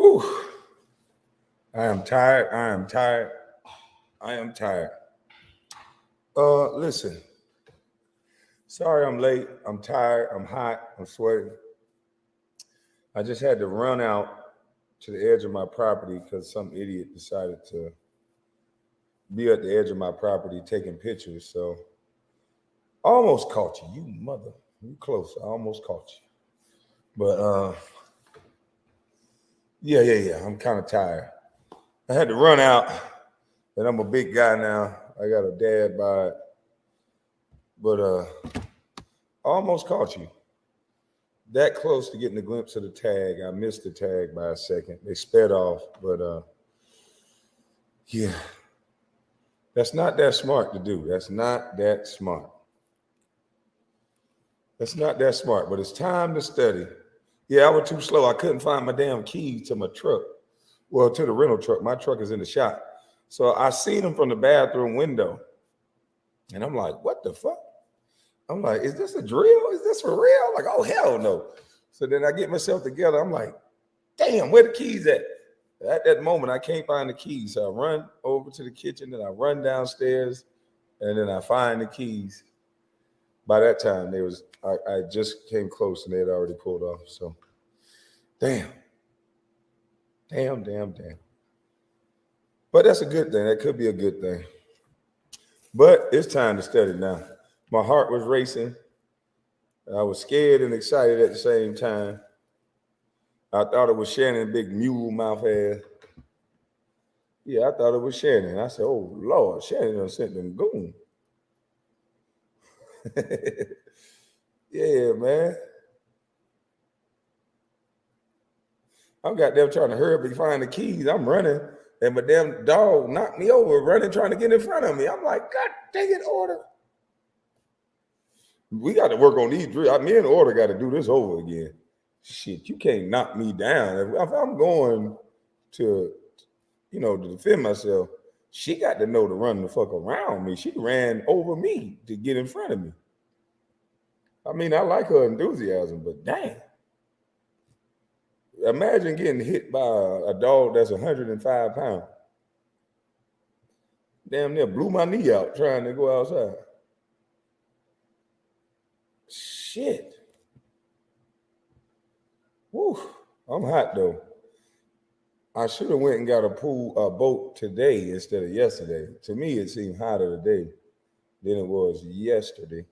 Whew. I am tired. I am tired. I am tired. Listen. Sorry I'm late. I'm tired. I'm hot. I'm sweating. I just had to run out to the edge of my property because some idiot decided to be at the edge of my property taking pictures. So I almost caught you. You mother. You close. I almost caught you. But yeah. I'm kind of tired. I had to run out, and I'm a big guy now. I got a dad bod. But I almost caught you. That close to getting a glimpse of the tag. I missed the tag by a second. They sped off, but yeah. That's not that smart to do. That's not that smart. That's not that smart, but it's time to study. Yeah, I was too slow. I couldn't find my damn keys to my truck. Well, to the rental truck. My truck is in the shop. So I seen them from the bathroom window. And I'm like, what the fuck? I'm like, is this a drill? Is this for real? Like, oh, hell no. So then I get myself together. I'm like, damn, where the keys at? At that moment, I can't find the keys. So I run over to the kitchen and I run downstairs and then I find the keys. By that time, I just came close and they had already pulled off. So, damn. But that's a good thing. That could be a good thing. But it's time to study now. My heart was racing. I was scared and excited at the same time. I thought it was Shannon, big mule mouth ass. Yeah, I thought it was Shannon. I said, oh, Lord, Shannon done sent them goon. Yeah, man. I'm goddamn trying to hurry up and find the keys. I'm running, and my damn dog knocked me over running, trying to get in front of me. I'm like, God dang it, Order. We got to work on these drills. Me and Order got to do this over again. Shit, you can't knock me down. If I'm going to defend myself, she got to know to run the fuck around me. She ran over me to get in front of me. I mean, I like her enthusiasm, but damn. Imagine getting hit by a dog that's 105 pounds. Damn near blew my knee out trying to go outside. Shit. Woo. I'm hot though. I should have went and got a boat today instead of yesterday. To me, it seemed hotter today than it was yesterday.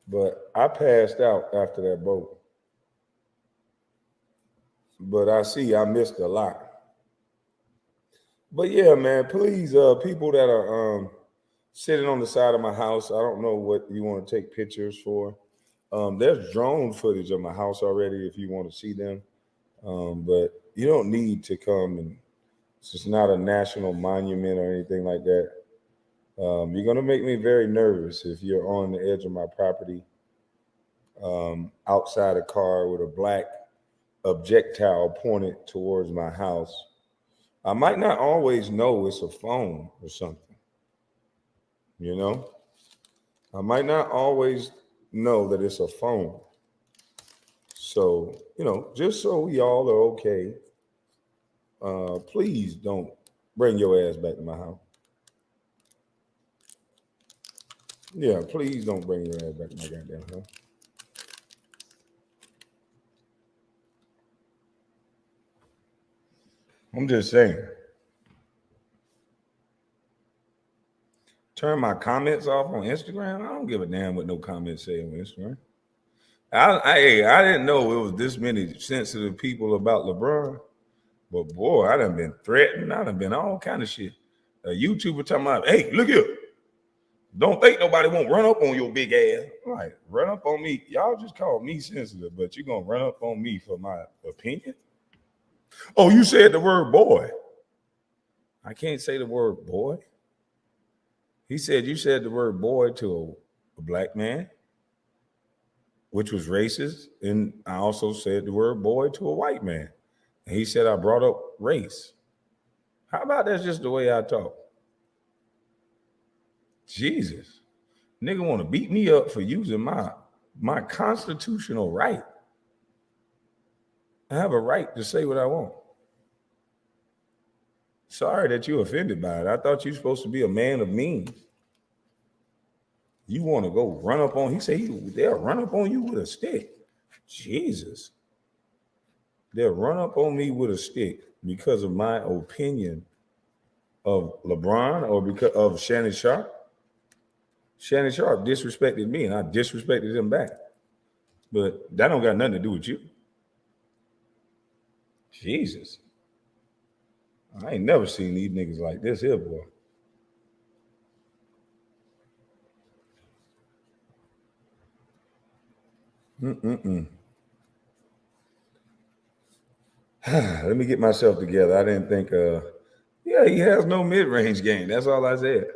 But I passed out after that boat. But I see I missed a lot. But yeah, man, please, people that are sitting on the side of my house, I don't know what you want to take pictures for. There's drone footage of my house already if you want to see them. But you don't need to come, and it's just not a national monument or anything like that. You're going to make me very nervous if you're on the edge of my property, outside a car with a black objectile pointed towards my house. I might not always know it's a phone or something, you know? I might not always know that it's a phone. So, just so we all are okay, please don't bring your ass back to my house. Yeah, please don't bring your ass back to my goddamn house. I'm just saying. Turn my comments off on Instagram. I don't give a damn what no comments say on Instagram. I didn't know it was this many sensitive people about LeBron. But boy, I done been threatened. I done been all kind of shit. A YouTuber talking about, hey, look here. Don't think nobody won't run up on your big ass. Right, run up on me. Y'all just called me sensitive, but you gonna run up on me for my opinion? Oh, you said the word boy. I can't say the word boy. He said you said the word boy to a black man, which was racist. And I also said the word boy to a white man. And he said I brought up race. How about that's just the way I talk? Jesus. Nigga want to beat me up for using my constitutional right. I have a right to say what I want. Sorry that you're offended by it. I thought you were supposed to be a man of means. You want to go run up on, he said they'll run up on you with a stick. Jesus. They'll run up on me with a stick because of my opinion of LeBron or because of Shannon Sharpe. Shannon Sharpe disrespected me and I disrespected him back. But that don't got nothing to do with you. Jesus. I ain't never seen these niggas like this here, boy. Let me get myself together. I didn't think, yeah, he has no mid-range game. That's all I said.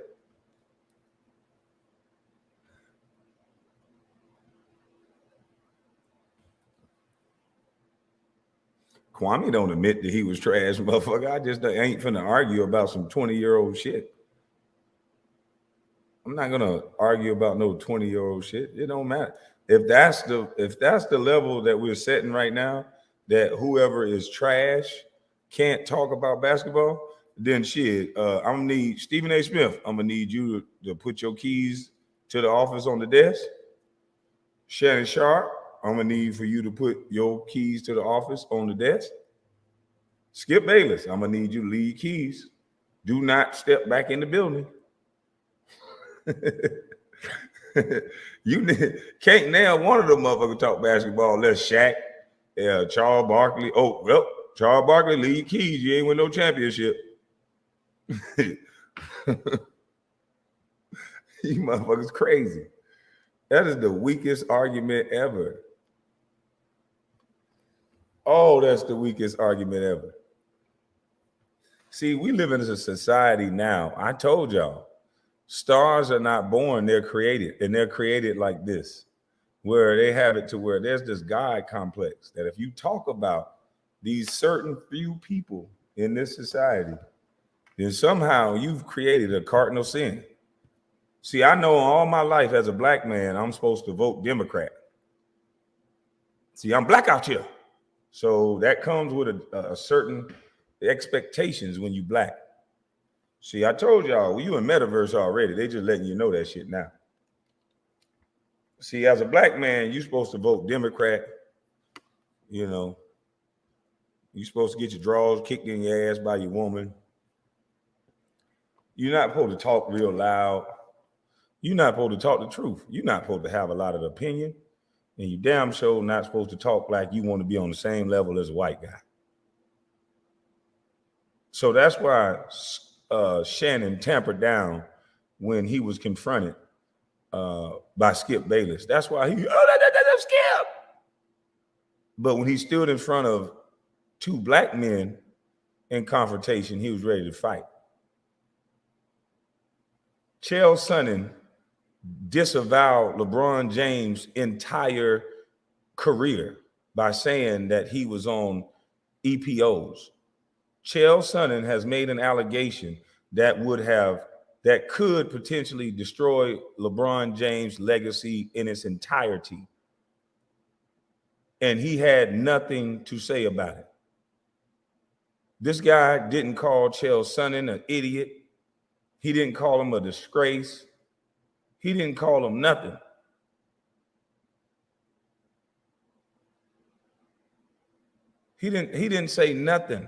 Kwame don't admit that he was trash, motherfucker. I just ain't finna argue about some 20-year-old shit. I'm not gonna argue about no 20-year-old shit. It don't matter. If that's the level that we're setting right now, that whoever is trash can't talk about basketball, then shit. I'm gonna need Stephen A. Smith. I'm gonna need you to put your keys to the office on the desk. Shannon Sharpe, I'm gonna need for you to put your keys to the office on the desk. Skip Bayless, I'm gonna need you to leave keys. Do not step back in the building. You can't nail one of them motherfuckers talk basketball unless Shaq, Charles Barkley. Oh, well, Charles Barkley, leave keys. You ain't win no championship. You motherfuckers crazy. That is the weakest argument ever. Oh, that's the weakest argument ever. See, we live in a society now. I told y'all, stars are not born, they're created. And they're created like this, where they have it to where there's this God complex that if you talk about these certain few people in this society, then somehow you've created a cardinal sin. See, I know all my life as a black man, I'm supposed to vote Democrat. See, I'm black out here. So that comes with a certain expectations when you black. See, I told y'all, well, you in metaverse already. They just letting you know that shit now. See, as a black man, you're supposed to vote Democrat. You know, you're supposed to get your drawers kicked in your ass by your woman. You're not supposed to talk real loud. You're not supposed to talk the truth. You're not supposed to have a lot of opinion. And you damn sure not supposed to talk like you want to be on the same level as a white guy. So that's why Shannon tampered down when he was confronted by Skip Bayless. That's why that's Skip. But when he stood in front of two black men in confrontation, he was ready to fight. Chael Sonnen disavowed LeBron James' entire career by saying that he was on EPOs. Chael Sonnen has made an allegation that could potentially destroy LeBron James' legacy in its entirety. And he had nothing to say about it. This guy didn't call Chael Sonnen an idiot. He didn't call him a disgrace. He didn't call him nothing. He didn't say nothing.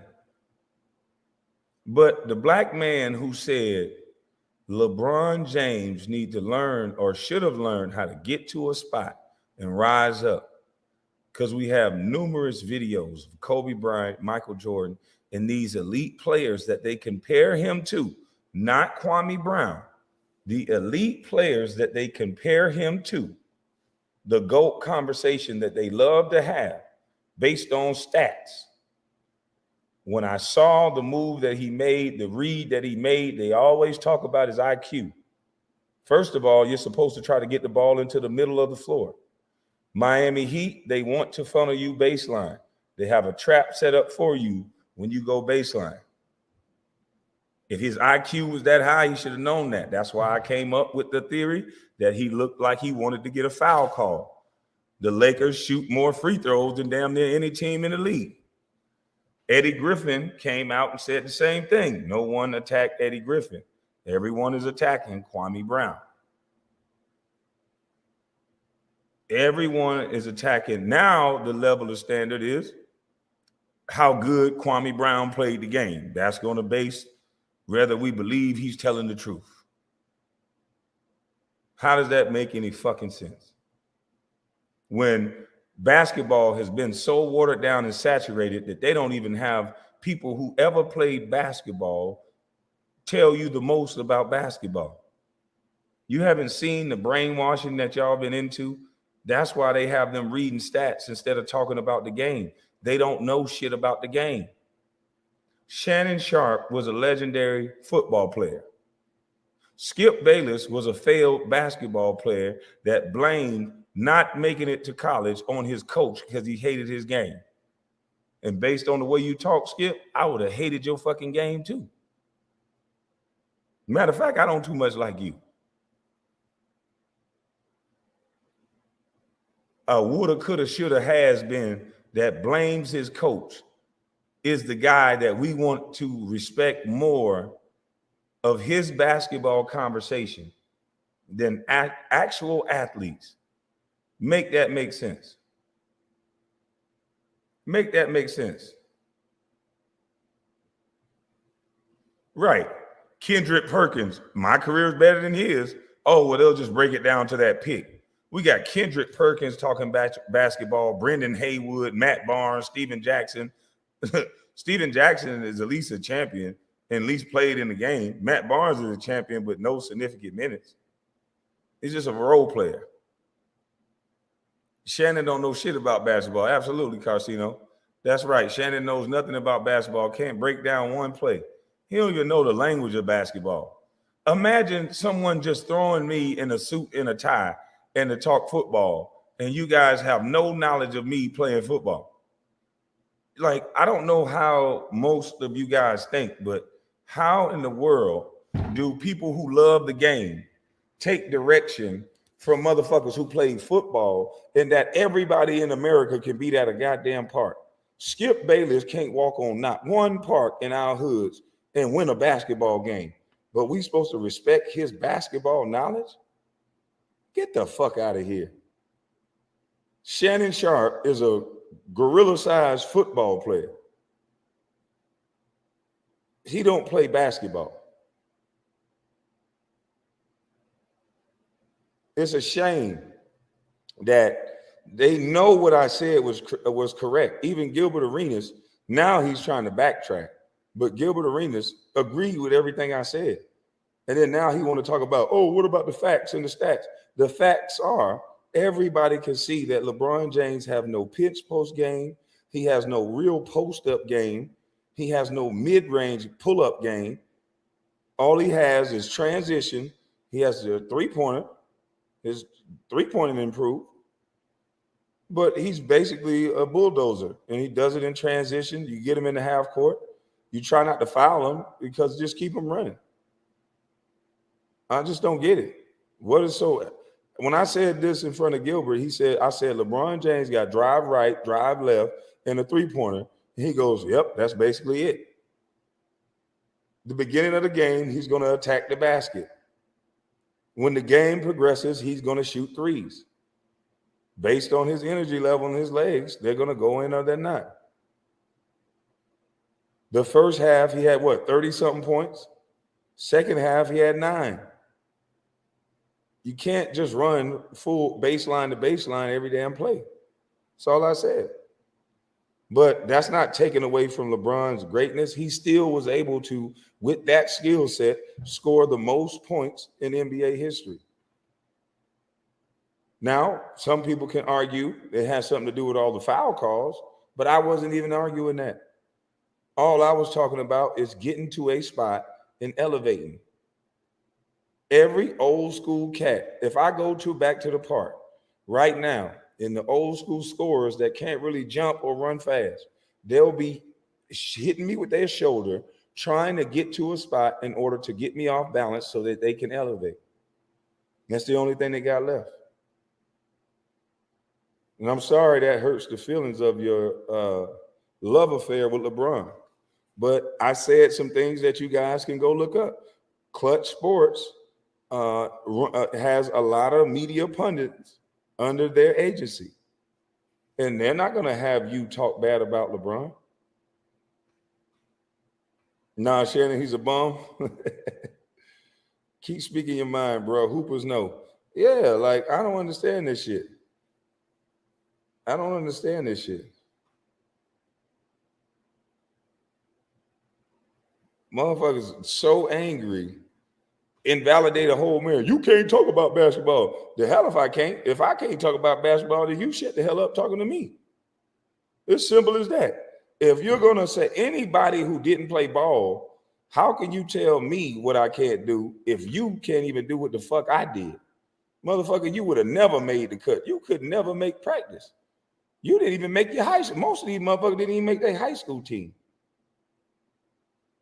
But the black man who said LeBron James need to learn or should have learned how to get to a spot and rise up, because we have numerous videos of Kobe Bryant, Michael Jordan, and these elite players that they compare him to, not Kwame Brown, the elite players that they compare him to, the GOAT conversation that they love to have based on stats. When I saw the move that he made, the read that he made, they always talk about his IQ. First of all, you're supposed to try to get the ball into the middle of the floor. Miami Heat, they want to funnel you baseline. They have a trap set up for you when you go baseline. If his IQ was that high, he should have known that. That's why I came up with the theory that he looked like he wanted to get a foul call. the Lakers shoot more free throws than damn near any team in the league. Eddie Griffin came out and said the same thing. No one attacked Eddie Griffin. Everyone is attacking Kwame Brown. Everyone is attacking. Now the level of standard is how good Kwame Brown played the game. That's going to base whether we believe he's telling the truth. How does that make any fucking sense? When basketball has been so watered down and saturated that they don't even have people who ever played basketball tell you the most about basketball. You haven't seen the brainwashing that y'all been into. That's why they have them reading stats instead of talking about the game. They don't know shit about the game. Shannon Sharpe was a legendary football player. Skip Bayless was a failed basketball player that blamed not making it to college on his coach because he hated his game. And based on the way you talk, Skip, I would have hated your fucking game too. Matter of fact, I don't too much like you. A woulda, coulda, shoulda, has been that blames his coach is the guy that we want to respect more of his basketball conversation than actual athletes. Make that make sense. Make that make sense. Right. Kendrick Perkins, my career is better than his. Oh, well, they'll just break it down to that pick. We got Kendrick Perkins talking basketball, Brendan Haywood, Matt Barnes, Steven Jackson. Steven Jackson is at least a champion and at least played in the game. Matt Barnes is a champion, but no significant minutes. He's just a role player. Shannon don't know shit about basketball. Absolutely, Carcino. That's right. Shannon knows nothing about basketball. Can't break down one play. He don't even know the language of basketball. Imagine someone just throwing me in a suit and a tie and to talk football, and you guys have no knowledge of me playing football. Like, I don't know how most of you guys think, but how in the world do people who love the game take direction from motherfuckers who played football and that everybody in America can be at a goddamn park? Skip Bayless can't walk on not one park in our hoods and win a basketball game, but we supposed to respect his basketball knowledge? Get the fuck out of here. Shannon Sharpe is a gorilla-sized football player. He don't play basketball. It's a shame that they know what I said was correct. Even Gilbert Arenas, now he's trying to backtrack. But Gilbert Arenas agreed with everything I said. And then now he want to talk about, oh, what about the facts and the stats? The facts are everybody can see that LeBron James have no pinch post game. He has no real post-up game. He has no mid-range pull-up game. All he has is transition. He has a three-pointer. His three-pointer improved. But he's basically a bulldozer, and he does it in transition. You get him in the half court. You try not to foul him because just keep him running. I just don't get it. What is so... When I said this in front of Gilbert, I said LeBron James got drive right, drive left, and a three-pointer. He goes, yep, that's basically it. The beginning of the game, he's going to attack the basket. When the game progresses, he's going to shoot threes. Based on his energy level and his legs, they're going to go in or they're not. The first half, he had 30-something points? Second half, he had 9. You can't just run full baseline to baseline every damn play. That's all I said. But that's not taken away from LeBron's greatness. He still was able to, with that skill set, score the most points in NBA history. Now, some people can argue it has something to do with all the foul calls, but I wasn't even arguing that. All I was talking about is getting to a spot and elevating. Every old school cat, if I go back to the park right now, in the old school scorers that can't really jump or run fast, they'll be hitting me with their shoulder, trying to get to a spot in order to get me off balance so that they can elevate. That's the only thing they got left. And I'm sorry that hurts the feelings of your love affair with LeBron. But I said some things that you guys can go look up. Clutch Sports has a lot of media pundits under their agency. And they're not going to have you talk bad about LeBron. Nah, Shannon, he's a bum. Keep speaking your mind, bro. Hoopers know. Yeah, like, I don't understand this shit. I don't understand this shit. Motherfuckers so angry, invalidate a whole man. You can't talk about basketball. The hell if I can't. If I can't talk about basketball, then you shut the hell up talking to me. It's simple as that. If you're going to say anybody who didn't play ball, how can you tell me what I can't do if you can't even do what the fuck I did? Motherfucker, you would have never made the cut. You could never make practice. You didn't even make your high school. Most of these motherfuckers didn't even make their high school team.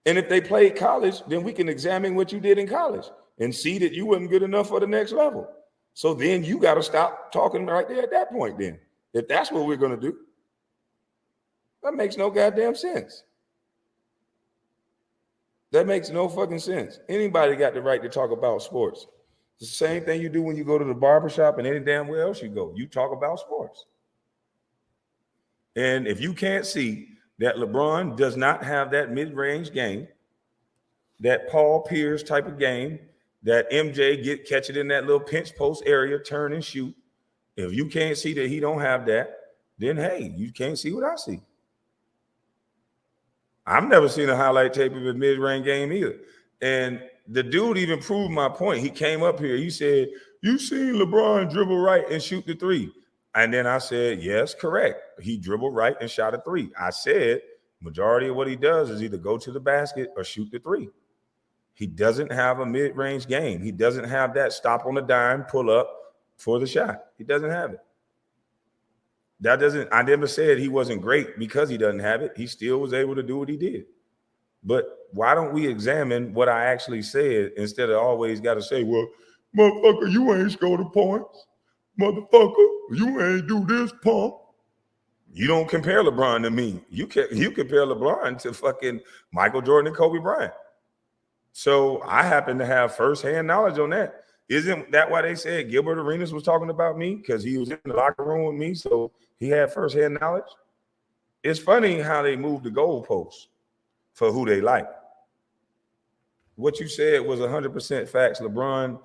And if they played college, then we can examine what you did in college and see that you wasn't good enough for the next level. So then you got to stop talking right there at that point then. If that's what we're going to do. That makes no goddamn sense. That makes no fucking sense. Anybody got the right to talk about sports. It's the same thing you do when you go to the barbershop and any damn where else you go. You talk about sports. And if you can't see that LeBron does not have that mid-range game, that Paul Pierce type of game, that MJ catch it in that little pinch post area, turn and shoot. If you can't see that he don't have that, then hey, you can't see what I see. I've never seen a highlight tape of a mid-range game either. And the dude even proved my point. He came up here. He said, you seen LeBron dribble right and shoot the three. And then I said, yes, correct. He dribbled right and shot a three. I said, majority of what he does is either go to the basket or shoot the three. He doesn't have a mid-range game. He doesn't have that stop on the dime, pull up for the shot. He doesn't have it. I never said he wasn't great because he doesn't have it. He still was able to do what he did. But why don't we examine what I actually said instead of always got to say, well, motherfucker, you ain't scored the points. Motherfucker, you ain't do this, pump. You don't compare LeBron to me. You compare LeBron to fucking Michael Jordan and Kobe Bryant. So I happen to have firsthand knowledge on that. Isn't that why they said Gilbert Arenas was talking about me? Because he was in the locker room with me, so he had firsthand knowledge. It's funny how they moved the goalposts for who they like. What you said was 100% facts. LeBron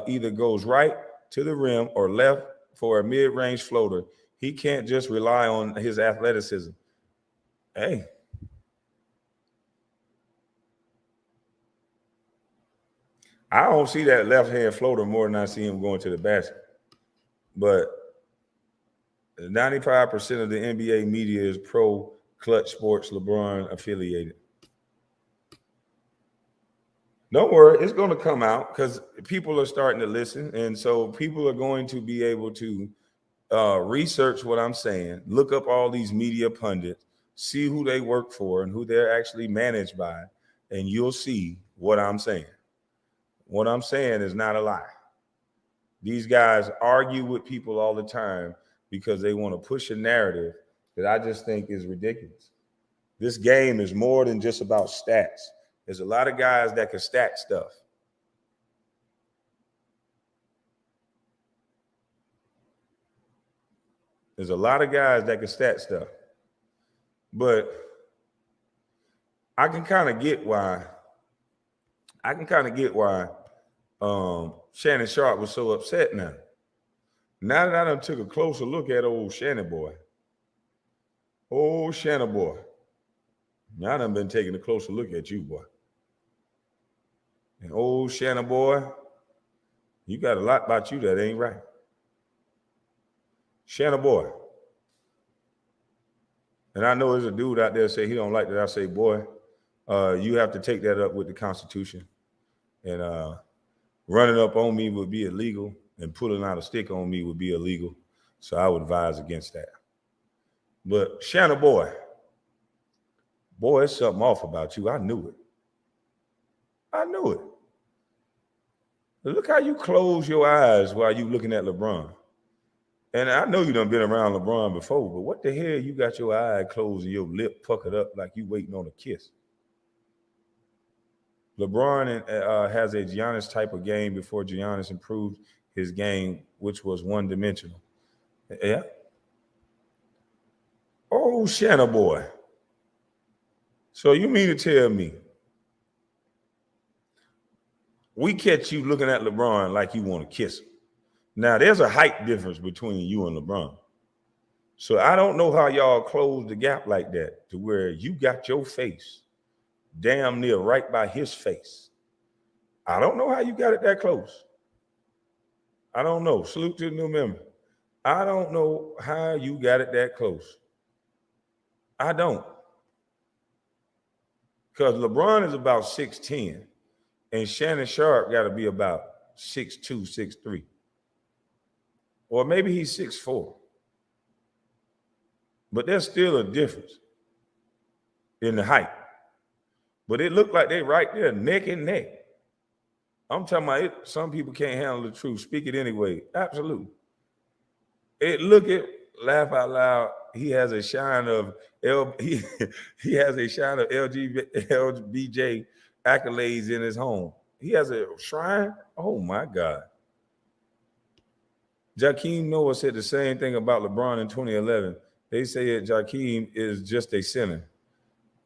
either goes right to the rim or left for a mid-range floater. He can't just rely on his athleticism. Hey. I don't see that left-hand floater more than I see him going to the basket. But 95% of the NBA media is pro Clutch Sports LeBron affiliated. Don't worry, it's going to come out because people are starting to listen. And so people are going to be able to research what I'm saying, look up all these media pundits, see who they work for and who they're actually managed by, and you'll see what I'm saying. What I'm saying is not a lie. These guys argue with people all the time because they want to push a narrative that I just think is ridiculous. This game is more than just about stats. There's a lot of guys that can stat stuff. There's a lot of guys that can stat stuff. But I can kind of get why Shannon Sharpe was so upset now. Now that I done took a closer look at old Shannon boy. Old Shannon boy. Now I done been taking a closer look at you, boy. And old Shannon boy, you got a lot about you that ain't right. Shannon boy. And I know there's a dude out there say he don't like that I say boy. You have to take that up with the Constitution. And running up on me would be illegal, and pulling out a stick on me would be illegal. So I would advise against that. But Shannon boy, it's something off about you. I knew it. Look how you close your eyes while you looking at LeBron. And I know you done been around LeBron before, but what the hell you got your eye closed and your lip puckered up like you waiting on a kiss? LeBron has a Giannis type of game before Giannis improved his game, which was one-dimensional. Yeah. Oh, Shanna boy. So you mean to tell me we catch you looking at LeBron like you want to kiss him? Now, there's a height difference between you and LeBron. So I don't know how y'all closed the gap like that to where you got your face damn near right by his face. I don't know how you got it that close. I don't know. Salute to the new member. I don't know how you got it that close. I don't. Because LeBron is about 6'10", and Shannon Sharpe got to be about 6'2", 6'3". Or maybe he's 6'4". But there's still a difference in the height. But it looked like they right there, neck and neck. I'm talking about it. Some people can't handle the truth. Speak it anyway. Absolutely. Laugh out loud. He has a shine of he has a shine of LBJ accolades in his home. He has a shrine. Oh my God. Jakeem Noah said the same thing about LeBron in 2011. They say that Jakeem is just a center.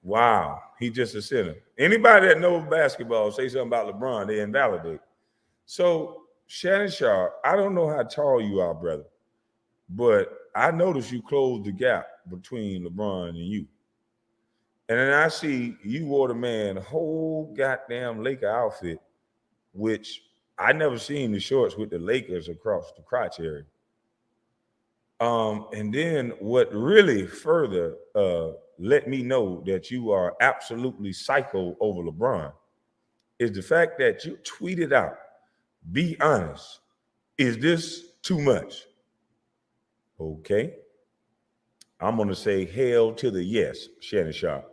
Wow, he's just a center. Anybody that knows basketball say something about LeBron, they invalidate. So Shannon Sharpe, I don't know how tall you are, brother, but I noticed you closed the gap between LeBron and you. And then I see you wore the man whole goddamn Laker outfit, which I never seen the shorts with the Lakers across the crotch area. And then what really further let me know that you are absolutely psycho over LeBron is the fact that you tweeted out, be honest, is this too much? Okay. I'm going to say hell to the yes, Shannon Sharpe.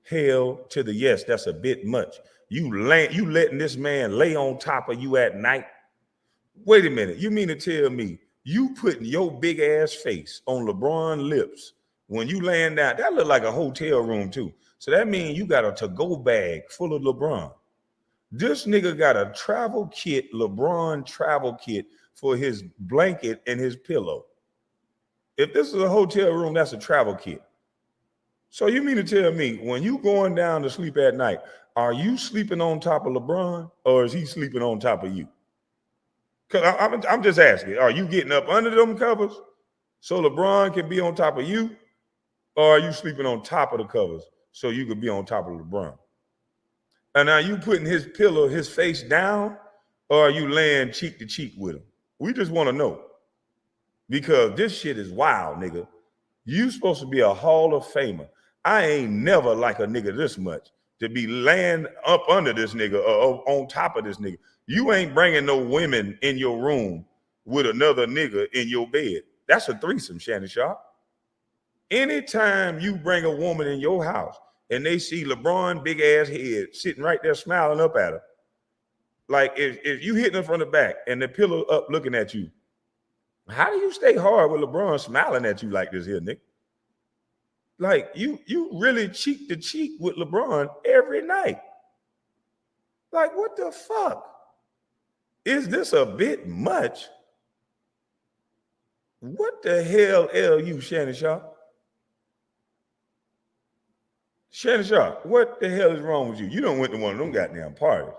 Hell to the yes, that's a bit much. You letting this man lay on top of you at night? Wait a minute, you mean to tell me you putting your big ass face on LeBron's lips when you laying down? That look like a hotel room too. So that means you got a to-go bag full of LeBron. This nigga got a travel kit, LeBron travel kit for his blanket and his pillow. If this is a hotel room, that's a travel kit. So you mean to tell me when you going down to sleep at night, are you sleeping on top of LeBron or is he sleeping on top of you? Because I'm just asking, are you getting up under them covers so LeBron can be on top of you? Or are you sleeping on top of the covers so you could be on top of LeBron? And are you putting his pillow, his face down, or are you laying cheek to cheek with him? We just want to know. Because this shit is wild, nigga. You supposed to be a Hall of Famer. I ain't never like a nigga this much to be laying up under this nigga or on top of this nigga. You ain't bringing no women in your room with another nigga in your bed. That's a threesome, Shannon Sharpe. Anytime you bring a woman in your house and they see LeBron big ass head sitting right there smiling up at her, like if you hitting her from the back and the pillow up looking at you, how do you stay hard with LeBron smiling at you like this here, nigga? Like you really cheek to cheek with LeBron every night. Like what the fuck? Is this a bit much? What the hell are you, Shannon Sharpe? Shannon Sharpe, what the hell is wrong with you? You done went to one of them goddamn parties.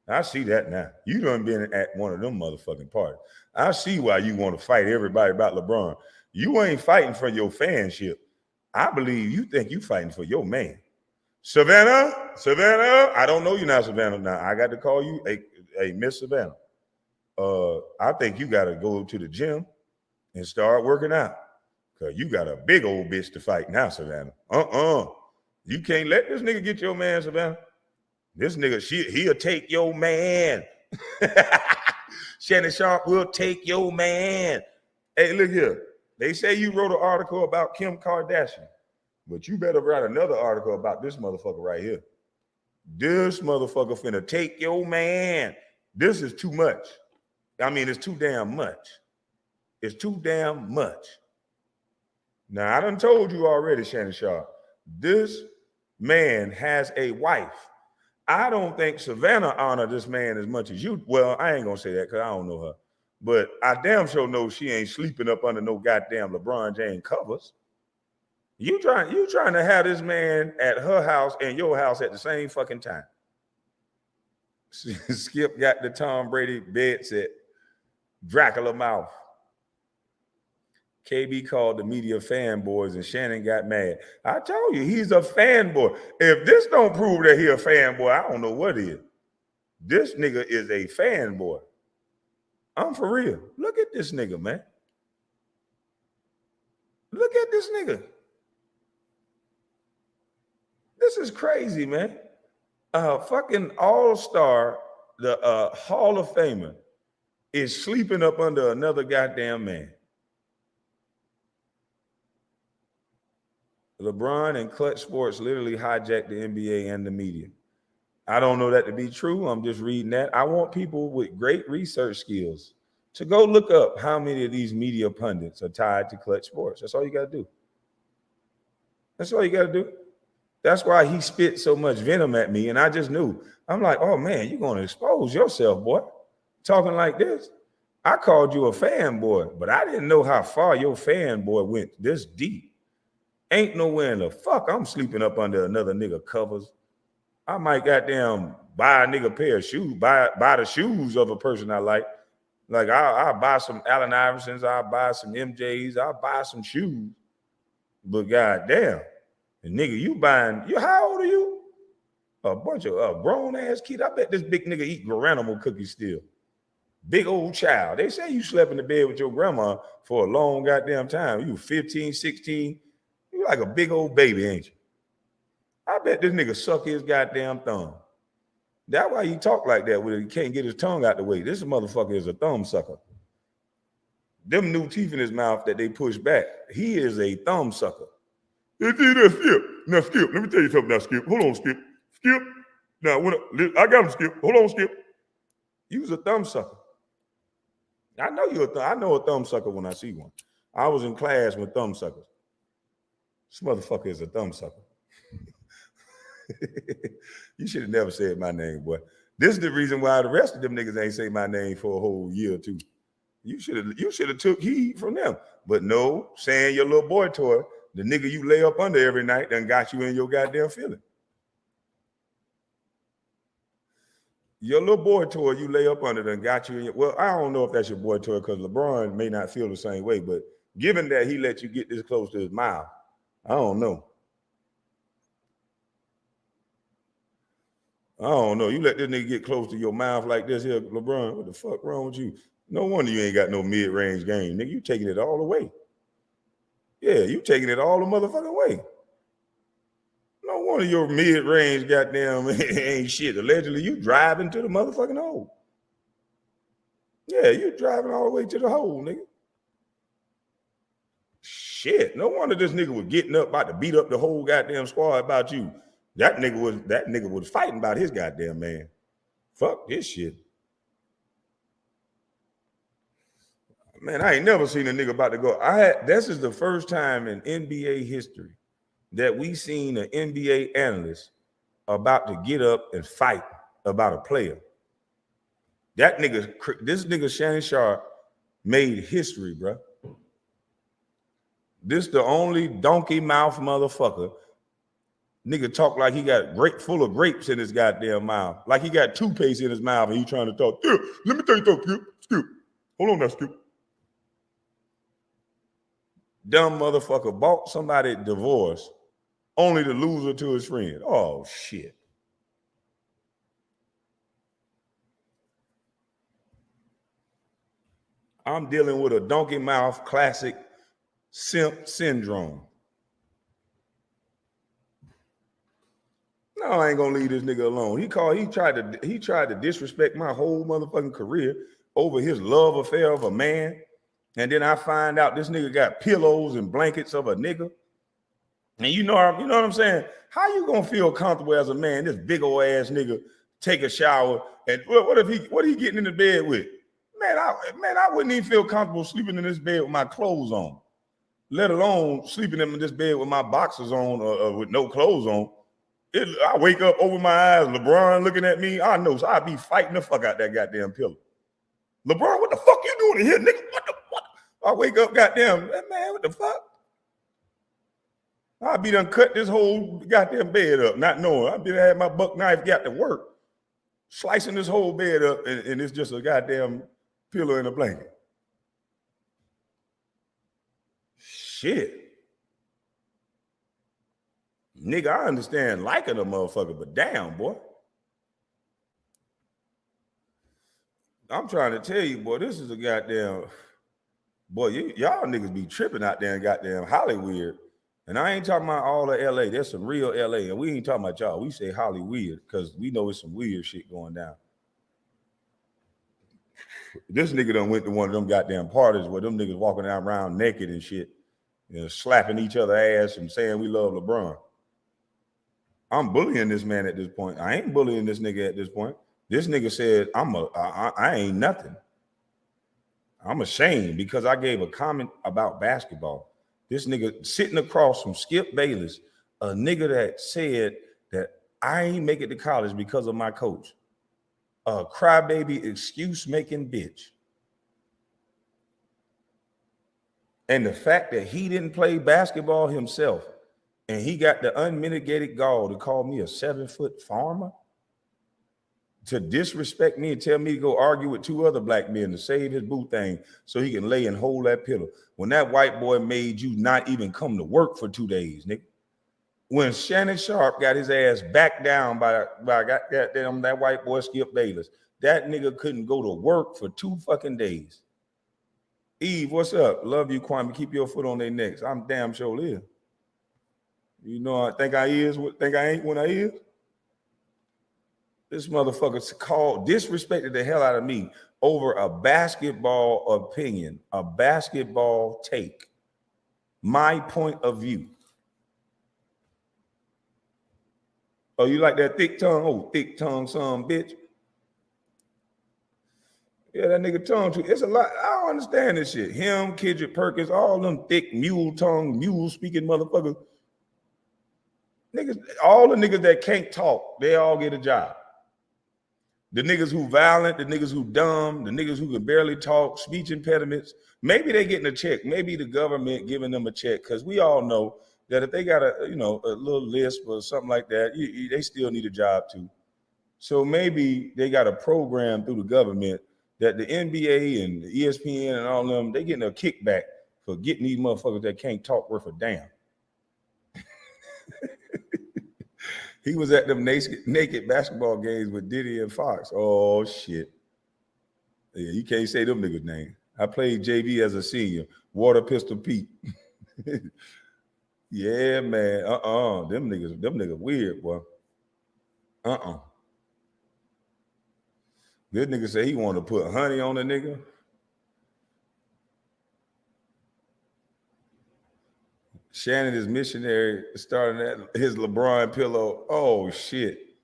I see that now. You done been at one of them motherfucking parties. I see why you want to fight everybody about LeBron. You ain't fighting for your fanship. I believe you think you fighting for your man. Savannah, I don't know you now, Savannah. Now, I got to call you a Miss Savannah. I think you got to go to the gym and start working out because you got a big old bitch to fight now, Savannah. You can't let this nigga get your man, Savannah. This nigga, he'll take your man. Shannon Sharpe will take your man. Hey, look here. They say you wrote an article about Kim Kardashian, but you better write another article about this motherfucker right here. This motherfucker finna take your man. This is too much. I mean, it's too damn much. is too damn much. Now, I done told you already, Shannon Sharp, this man has a wife. I don't think Savannah honored this man as much as you. Well, I ain't gonna say that because I don't know her. But I damn sure know she ain't sleeping up under no goddamn LeBron James covers. You trying to have this man at her house and your house at the same fucking time. Skip got the Tom Brady bed set, Dracula mouth. KB called the media fanboys and Shannon got mad. I told you, he's a fanboy. If this don't prove that he a fanboy, I don't know what is. This nigga is a fanboy. I'm for real. Look at this nigga, man. Look at this nigga. This is crazy, man. Fucking all-star, the Hall of Famer, is sleeping up under another goddamn man. LeBron and Clutch Sports literally hijacked the NBA and the media. I don't know that to be true. I'm just reading that. I want people with great research skills to go look up how many of these media pundits are tied to Clutch Sports. That's all you got to do. That's all you got to do. That's why he spit so much venom at me, and I just knew. I'm like, oh, man, you're going to expose yourself, boy. Talking like this. I called you a fanboy, but I didn't know how far your fanboy went this deep. Ain't nowhere in the fuck I'm sleeping up under another nigga covers. I might goddamn buy a nigga pair of shoes, buy the shoes of a person I like. Like I'll buy some Allen Iversons, I'll buy some MJs, I'll buy some shoes. But goddamn, the nigga how old are you? A bunch of grown ass kid. I bet this big nigga eat Garanimals cookies still. Big old child. They say you slept in the bed with your grandma for a long goddamn time. You 15, 16. You like a big old baby, ain't you? I bet this nigga suck his goddamn thumb. That's why he talk like that when he can't get his tongue out the way. This motherfucker is a thumb sucker. Them new teeth in his mouth that they push back, he is a thumb sucker. Skip. Now, Skip, let me tell you something now, Skip. Hold on, Skip. Skip. Now, I got him, Skip. Hold on, Skip. You was a thumb sucker. I know a thumb sucker when I see one. I was in class with thumb suckers. This motherfucker is a thumb sucker. You should have never said my name, boy. This is the reason why the rest of them niggas ain't say my name for a whole year or two. You should have took heed from them. But no, saying your little boy toy, the nigga you lay up under every night done got you in your goddamn feeling. Your little boy toy you lay up under done got you in your, well, I don't know if that's your boy toy because LeBron may not feel the same way, but given that he let you get this close to his mouth, I don't know. You let this nigga get close to your mouth like this here, LeBron. What the fuck wrong with you? No wonder you ain't got no mid-range game, nigga. You taking it all the way. Yeah, you taking it all the motherfucking way. No wonder your mid-range goddamn ain't shit. Allegedly, you driving to the motherfucking hole. Yeah, you driving all the way to the hole, nigga. Shit, no wonder this nigga was getting up about to beat up the whole goddamn squad about you. That nigga was fighting about his goddamn man. Fuck this shit. Man, I ain't never seen a nigga about to go. This is the first time in NBA history that we seen an NBA analyst about to get up and fight about a player. This nigga Shannon Sharp made history, bro. This the only donkey mouth motherfucker. Nigga talk like he got full of grapes in his goddamn mouth. Like he got toothpaste in his mouth and he trying to talk. Skip, let me tell you something, Skip. Hold on now, Skip. Dumb motherfucker bought somebody divorce only to lose her to his friend. Oh, shit. I'm dealing with a donkey mouth classic simp syndrome. No, I ain't gonna leave this nigga alone. He tried to disrespect my whole motherfucking career over his love affair of a man. And then I find out this nigga got pillows and blankets of a nigga. And you know what I'm saying? How you gonna feel comfortable as a man? This big old ass nigga take a shower and what he getting in the bed with? Man, I wouldn't even feel comfortable sleeping in this bed with my clothes on, let alone sleeping in this bed with my boxers on or with no clothes on. I wake up over my eyes, LeBron looking at me. I know, so I'd be fighting the fuck out that goddamn pillow. LeBron, what the fuck you doing in here, nigga? What the fuck? I wake up, goddamn, man, what the fuck? I'd be done cut this whole goddamn bed up, not knowing. I'd be had my buck knife got to work, slicing this whole bed up, and it's just a goddamn pillow and a blanket. Shit. Nigga, I understand liking a motherfucker, but damn, boy. I'm trying to tell you, boy, this is a goddamn, boy, y'all niggas be tripping out there in goddamn Hollywood. And I ain't talking about all of LA. There's some real LA. And we ain't talking about y'all. We say Hollywood because we know it's some weird shit going down. This nigga done went to one of them goddamn parties where them niggas walking around naked and shit, you know, slapping each other ass and saying we love LeBron. I'm bullying this man at this point. I ain't bullying this nigga at this point. This nigga said, I ain't nothing. I'm ashamed because I gave a comment about basketball. This nigga sitting across from Skip Bayless, a nigga that said that I ain't make it to college because of my coach. A crybaby excuse-making bitch. And the fact that he didn't play basketball himself and he got the unmitigated gall to call me a 7-foot farmer, to disrespect me and tell me to go argue with 2 other black men to save his boo thing so he can lay and hold that pillow. When that white boy made you not even come to work for 2 days, nigga. When Shannon Sharpe got his ass back down by that white boy Skip Bayless, that nigga couldn't go to work for 2 fucking days. Eve, what's up? Love you, Kwame. Keep your foot on their necks. I'm damn sure live. You know, I think I ain't when I is. This motherfucker disrespected the hell out of me over a basketball opinion, a basketball take, my point of view. Oh, you like that thick tongue? Oh, thick tongue, son, bitch. Yeah, that nigga tongue too. It's a lot. I don't understand this shit. Him, Kendrick Perkins, all them thick mule speaking motherfuckers. Niggas, all the niggas that can't talk, they all get a job. The niggas who violent, the niggas who dumb, the niggas who can barely talk, speech impediments, maybe they getting a check. Maybe the government giving them a check, because we all know that if they got a little lisp or something like that, they still need a job too. So maybe they got a program through the government that the NBA and the ESPN and all of them, they getting a kickback for getting these motherfuckers that can't talk worth a damn. He was at them naked basketball games with Diddy and Fox. Oh, shit. Yeah, you can't say them niggas' name. I played JV as a senior. Water Pistol Pete. Yeah, man. Them niggas weird, boy. This nigga say he want to put honey on a nigga. Shannon is missionary starting at his LeBron pillow. Oh, shit.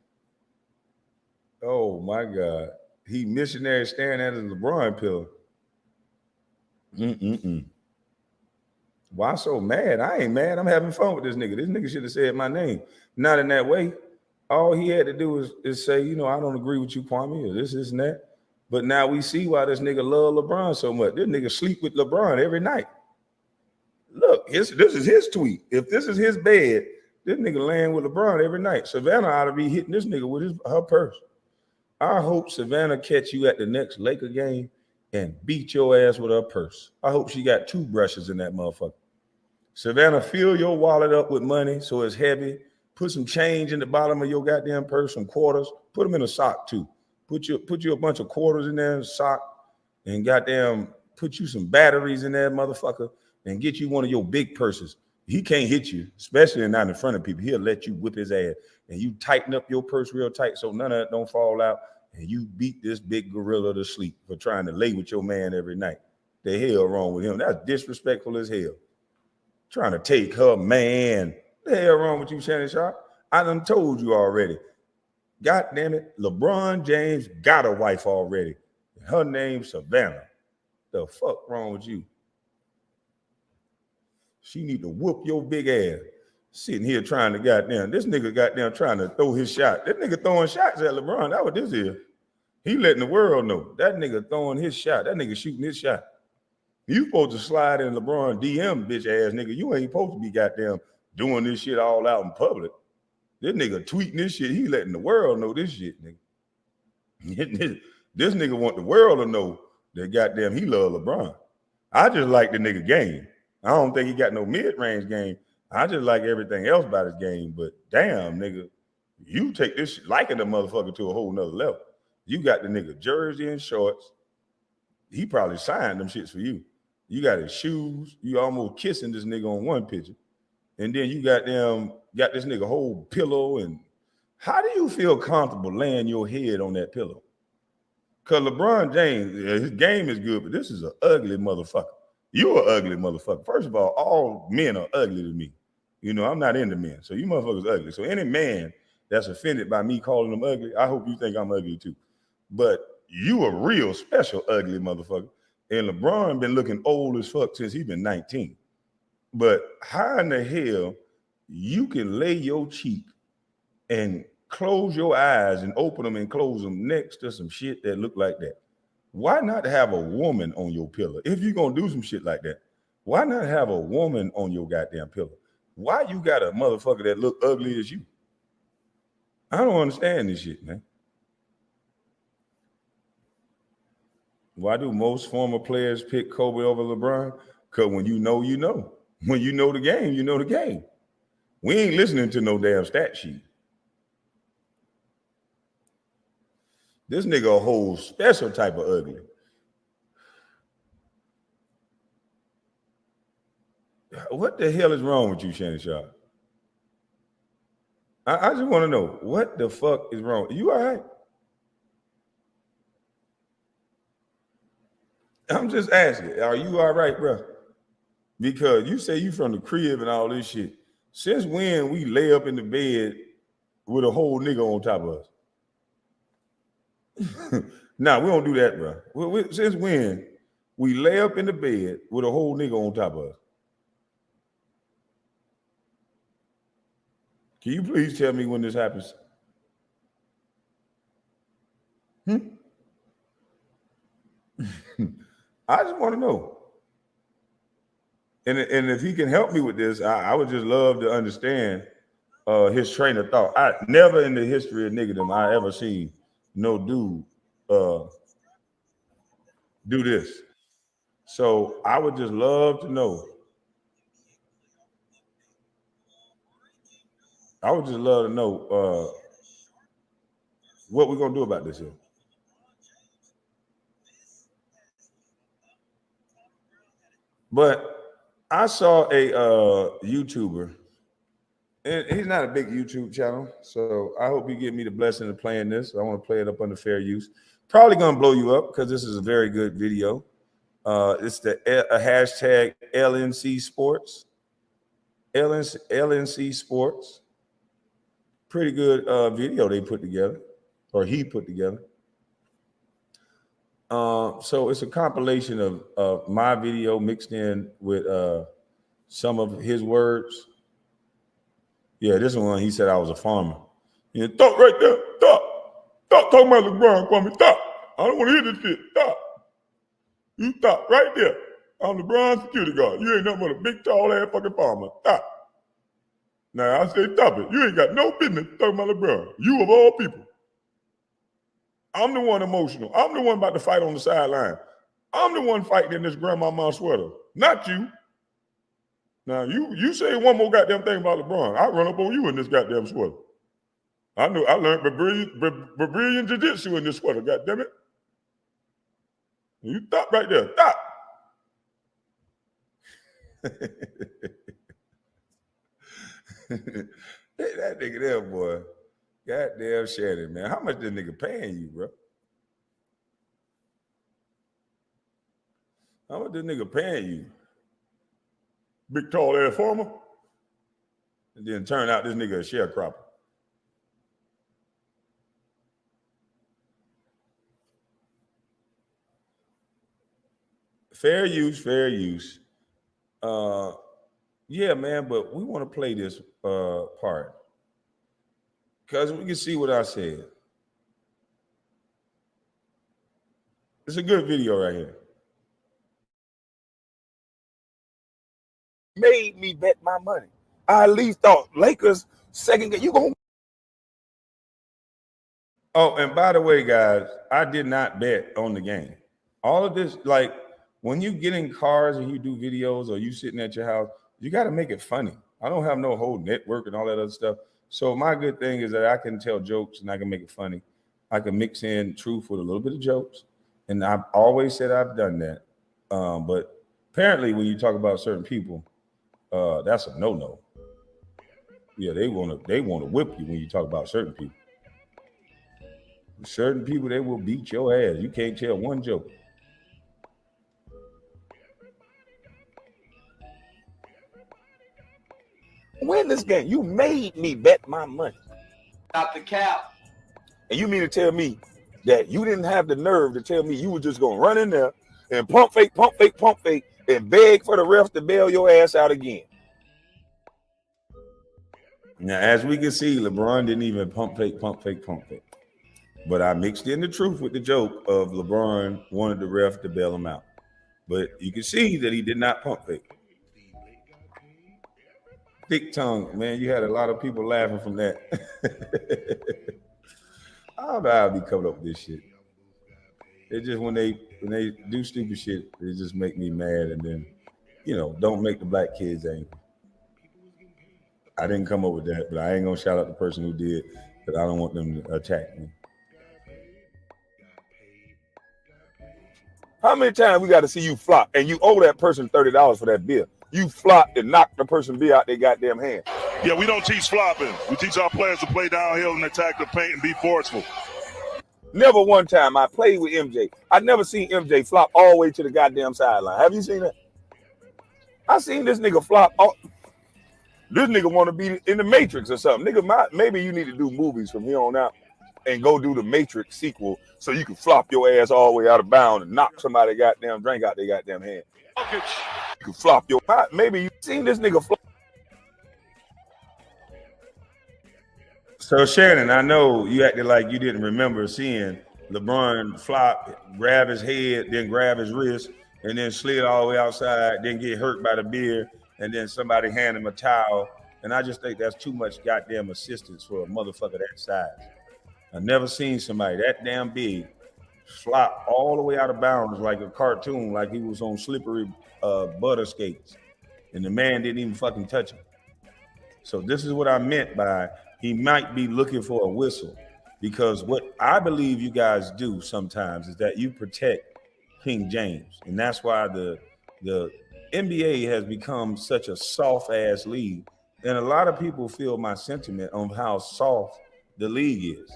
Oh, my God. He missionary staring at his LeBron pillow. Why so mad? I ain't mad. I'm having fun with this nigga. This nigga should have said my name. Not in that way. All he had to do is say, I don't agree with you, Kwame, or this and that. But now we see why this nigga love LeBron so much. This nigga sleep with LeBron every night. Look, this is his tweet. If this is his bed, this nigga laying with LeBron every night. Savannah ought to be hitting this nigga with her purse. I hope Savannah catch you at the next Laker game and beat your ass with her purse. I hope she got 2 brushes in that motherfucker. Savannah, fill your wallet up with money so it's heavy. Put some change in the bottom of your goddamn purse, some quarters. Put them in a sock too. Put you a bunch of quarters in there, sock, and goddamn put you some batteries in there, motherfucker, and get you one of your big purses. He can't hit you, especially not in front of people. He'll let you whip his ass, and you tighten up your purse real tight so none of it don't fall out, and you beat this big gorilla to sleep for trying to lay with your man every night. The hell wrong with him? That's disrespectful as hell. Trying to take her man. The hell wrong with you, Shannon Sharpe? I done told you already. God damn it, LeBron James got a wife already. Her name's Savannah. The fuck wrong with you? She need to whoop your big ass. Sitting here trying to this nigga trying to throw his shot. That nigga throwing shots at LeBron. That's what this is. He letting the world know. That nigga throwing his shot. That nigga shooting his shot. You supposed to slide in LeBron DM, bitch ass nigga. You ain't supposed to be doing this shit all out in public. This nigga tweeting this shit. He letting the world know this shit, nigga. This nigga want the world to know that he love LeBron. I just like the nigga game. I don't think he got no mid-range game. I just like everything else about his game. But damn, nigga, you take this shit, liking the motherfucker to a whole nother level. You got the nigga jersey and shorts. He probably signed them shits for you. You got his shoes. You almost kissing this nigga on one picture. And then you got this nigga whole pillow. And how do you feel comfortable laying your head on that pillow? Because LeBron James, his game is good, but this is an ugly motherfucker. You're an ugly motherfucker. First of all men are ugly to me. You know, I'm not into men. So you motherfuckers ugly. So any man that's offended by me calling them ugly, I hope you think I'm ugly too. But you a real special ugly motherfucker. And LeBron been looking old as fuck since he been 19. But how in the hell you can lay your cheek and close your eyes and open them and close them next to some shit that look like that? Why not have a woman on your pillow? If you're going to do some shit like that, why not have a woman on your goddamn pillow? Why you got a motherfucker that look ugly as you? I don't understand this shit, man. Why do most former players pick Kobe over LeBron? Because when you know, you know. When you know the game, you know the game. We ain't listening to no damn stat sheet. This nigga a whole special type of ugly. What the hell is wrong with you, Shannon Sharp? I just want to know, what the fuck is wrong? You all right? I'm just asking, are you all right, bro? Because you say you from the crib and all this shit. Since when we lay up in the bed with a whole nigga on top of us? Nah, we don't do that, bro. Since when we lay up in the bed with a whole nigga on top of us? Can you please tell me when this happens? I just want to know. And if he can help me with this, I would just love to understand his train of thought. I never in the history of niggerdom I ever seen no dude do this. So I would just love to know. I would just love to know what we're gonna do about this here. But I saw a YouTuber, and he's not a big YouTube channel, so I hope you give me the blessing of playing this. I want to play it up under fair use. Probably gonna blow you up because this is a very good video. It's the hashtag LNC Sports. LNC Sports. Pretty good video they put together, or he put together. So it's a compilation of my video mixed in with some of his words. Yeah, this one he said I was a farmer. Yeah, stop right there. Stop talking about LeBron, Kwame. Stop. I don't want to hear this shit. Stop. You stop right there. I'm LeBron's security guard. You ain't nothing but a big, tall ass fucking farmer. Stop. Now I say stop it. You ain't got no business talking about LeBron. You of all people. I'm the one emotional. I'm the one about to fight on the sideline. I'm the one fighting in this grandmama sweater, not you. Now you say one more goddamn thing about LeBron, I'll run up on you in this goddamn sweater. I know I learned Brazilian jiu-jitsu in this sweater, goddamn it. You stop right there. Stop. That nigga there, boy. Goddamn Shannon, man. How much this nigga paying you, bro? How much this nigga paying you? Big tall ass farmer? And then turn out this nigga a sharecropper. Fair use, fair use. Yeah, man, but we want to play this part because we can see what I said. It's a good video right here. Made me bet my money. I at least thought Lakers second game. You gonna? Oh, and by the way, guys, I did not bet on the game. All of this, like when you get in cars and you do videos or you sitting at your house, you got to make it funny. I don't have no whole network and all that other stuff. So my good thing is that I can tell jokes and I can make it funny. I can mix in truth with a little bit of jokes. And I've always said I've done that. But apparently when you talk about certain people, that's a no-no. Yeah, they want to whip you when you talk about certain people. Certain people, they will beat your ass. You can't tell one joke. Win this game. You made me bet my money. Stop the cap. And you mean to tell me that you didn't have the nerve to tell me you were just going to run in there and pump fake, and beg for the ref to bail your ass out again? Now, as we can see, LeBron didn't even pump fake. But I mixed in the truth with the joke of LeBron wanted the ref to bail him out. But you can see that he did not pump fake. Thick tongue, man. You had a lot of people laughing from that. I don't know how I be coming up with this shit. It's just when they do stupid shit, it just make me mad. And then, don't make the black kids angry. I didn't come up with that, but I ain't gonna shout out the person who did, because I don't want them to attack me. How many times we got to see you flop and you owe that person $30 for that beer? You flopped and knocked the person beer out their goddamn hand. Yeah, we don't teach flopping. We teach our players to play downhill and attack the paint and be forceful. Never one time I played with MJ. I never seen MJ flop all the way to the goddamn sideline. Have you seen that? I seen this nigga flop. This nigga want to be in the Matrix or something. Nigga, maybe you need to do movies from here on out and go do the Matrix sequel so you can flop your ass all the way out of bounds and knock somebody goddamn drink out their goddamn hand. You can flop your... Maybe you seen this nigga flop. So, Shannon, I know you acted like you didn't remember seeing LeBron flop, grab his head, then grab his wrist, and then slid all the way outside, then get hurt by the beer, and then somebody hand him a towel. And I just think that's too much goddamn assistance for a motherfucker that size. I've never seen somebody that damn big flop all the way out of bounds like a cartoon, like he was on slippery butter skates. And the man didn't even fucking touch him. So this is what I meant by he might be looking for a whistle, because what I believe you guys do sometimes is that you protect King James. And that's why the NBA has become such a soft ass league. And a lot of people feel my sentiment on how soft the league is,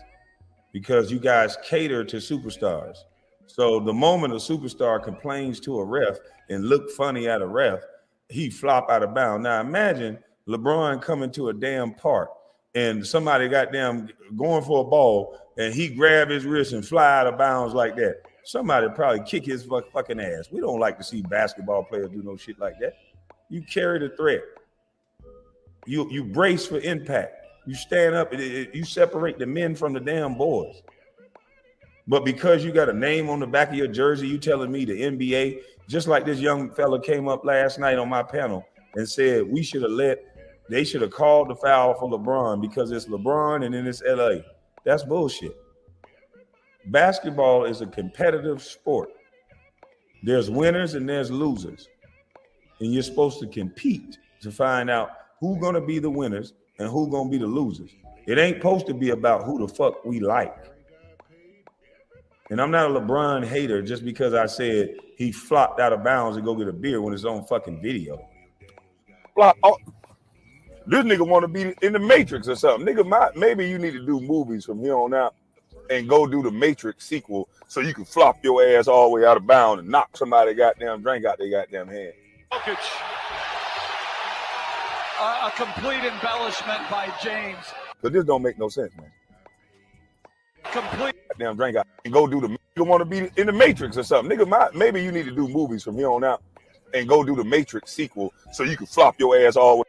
because you guys cater to superstars. So the moment a superstar complains to a ref and look funny at a ref, he flop out of bounds. Now imagine LeBron coming to a damn park and somebody goddamn going for a ball and he grab his wrist and fly out of bounds like that. Somebody probably kick his fucking ass. We don't like to see basketball players do no shit like that. You carry the threat. You brace for impact. You stand up, you separate the men from the damn boys. But because you got a name on the back of your jersey, you telling me the NBA, just like this young fella came up last night on my panel and said they should have called the foul for LeBron because it's LeBron and then it's LA. That's bullshit. Basketball is a competitive sport. There's winners and there's losers. And you're supposed to compete to find out who's going to be the winners and who's going to be the losers. It ain't supposed to be about who the fuck we like. And I'm not a LeBron hater just because I said he flopped out of bounds to go get a beer when it's on fucking video. This nigga want to be in the Matrix or something. Nigga, maybe you need to do movies from here on out and go do the Matrix sequel so you can flop your ass all the way out of bounds and knock somebody goddamn drink out their goddamn hand. A complete embellishment by James. Because this don't make no sense, man. Complete. Goddamn drink out and go do the You want to be in the Matrix or something. Nigga, maybe you need to do movies from here on out and go do the Matrix sequel so you can flop your ass all the way.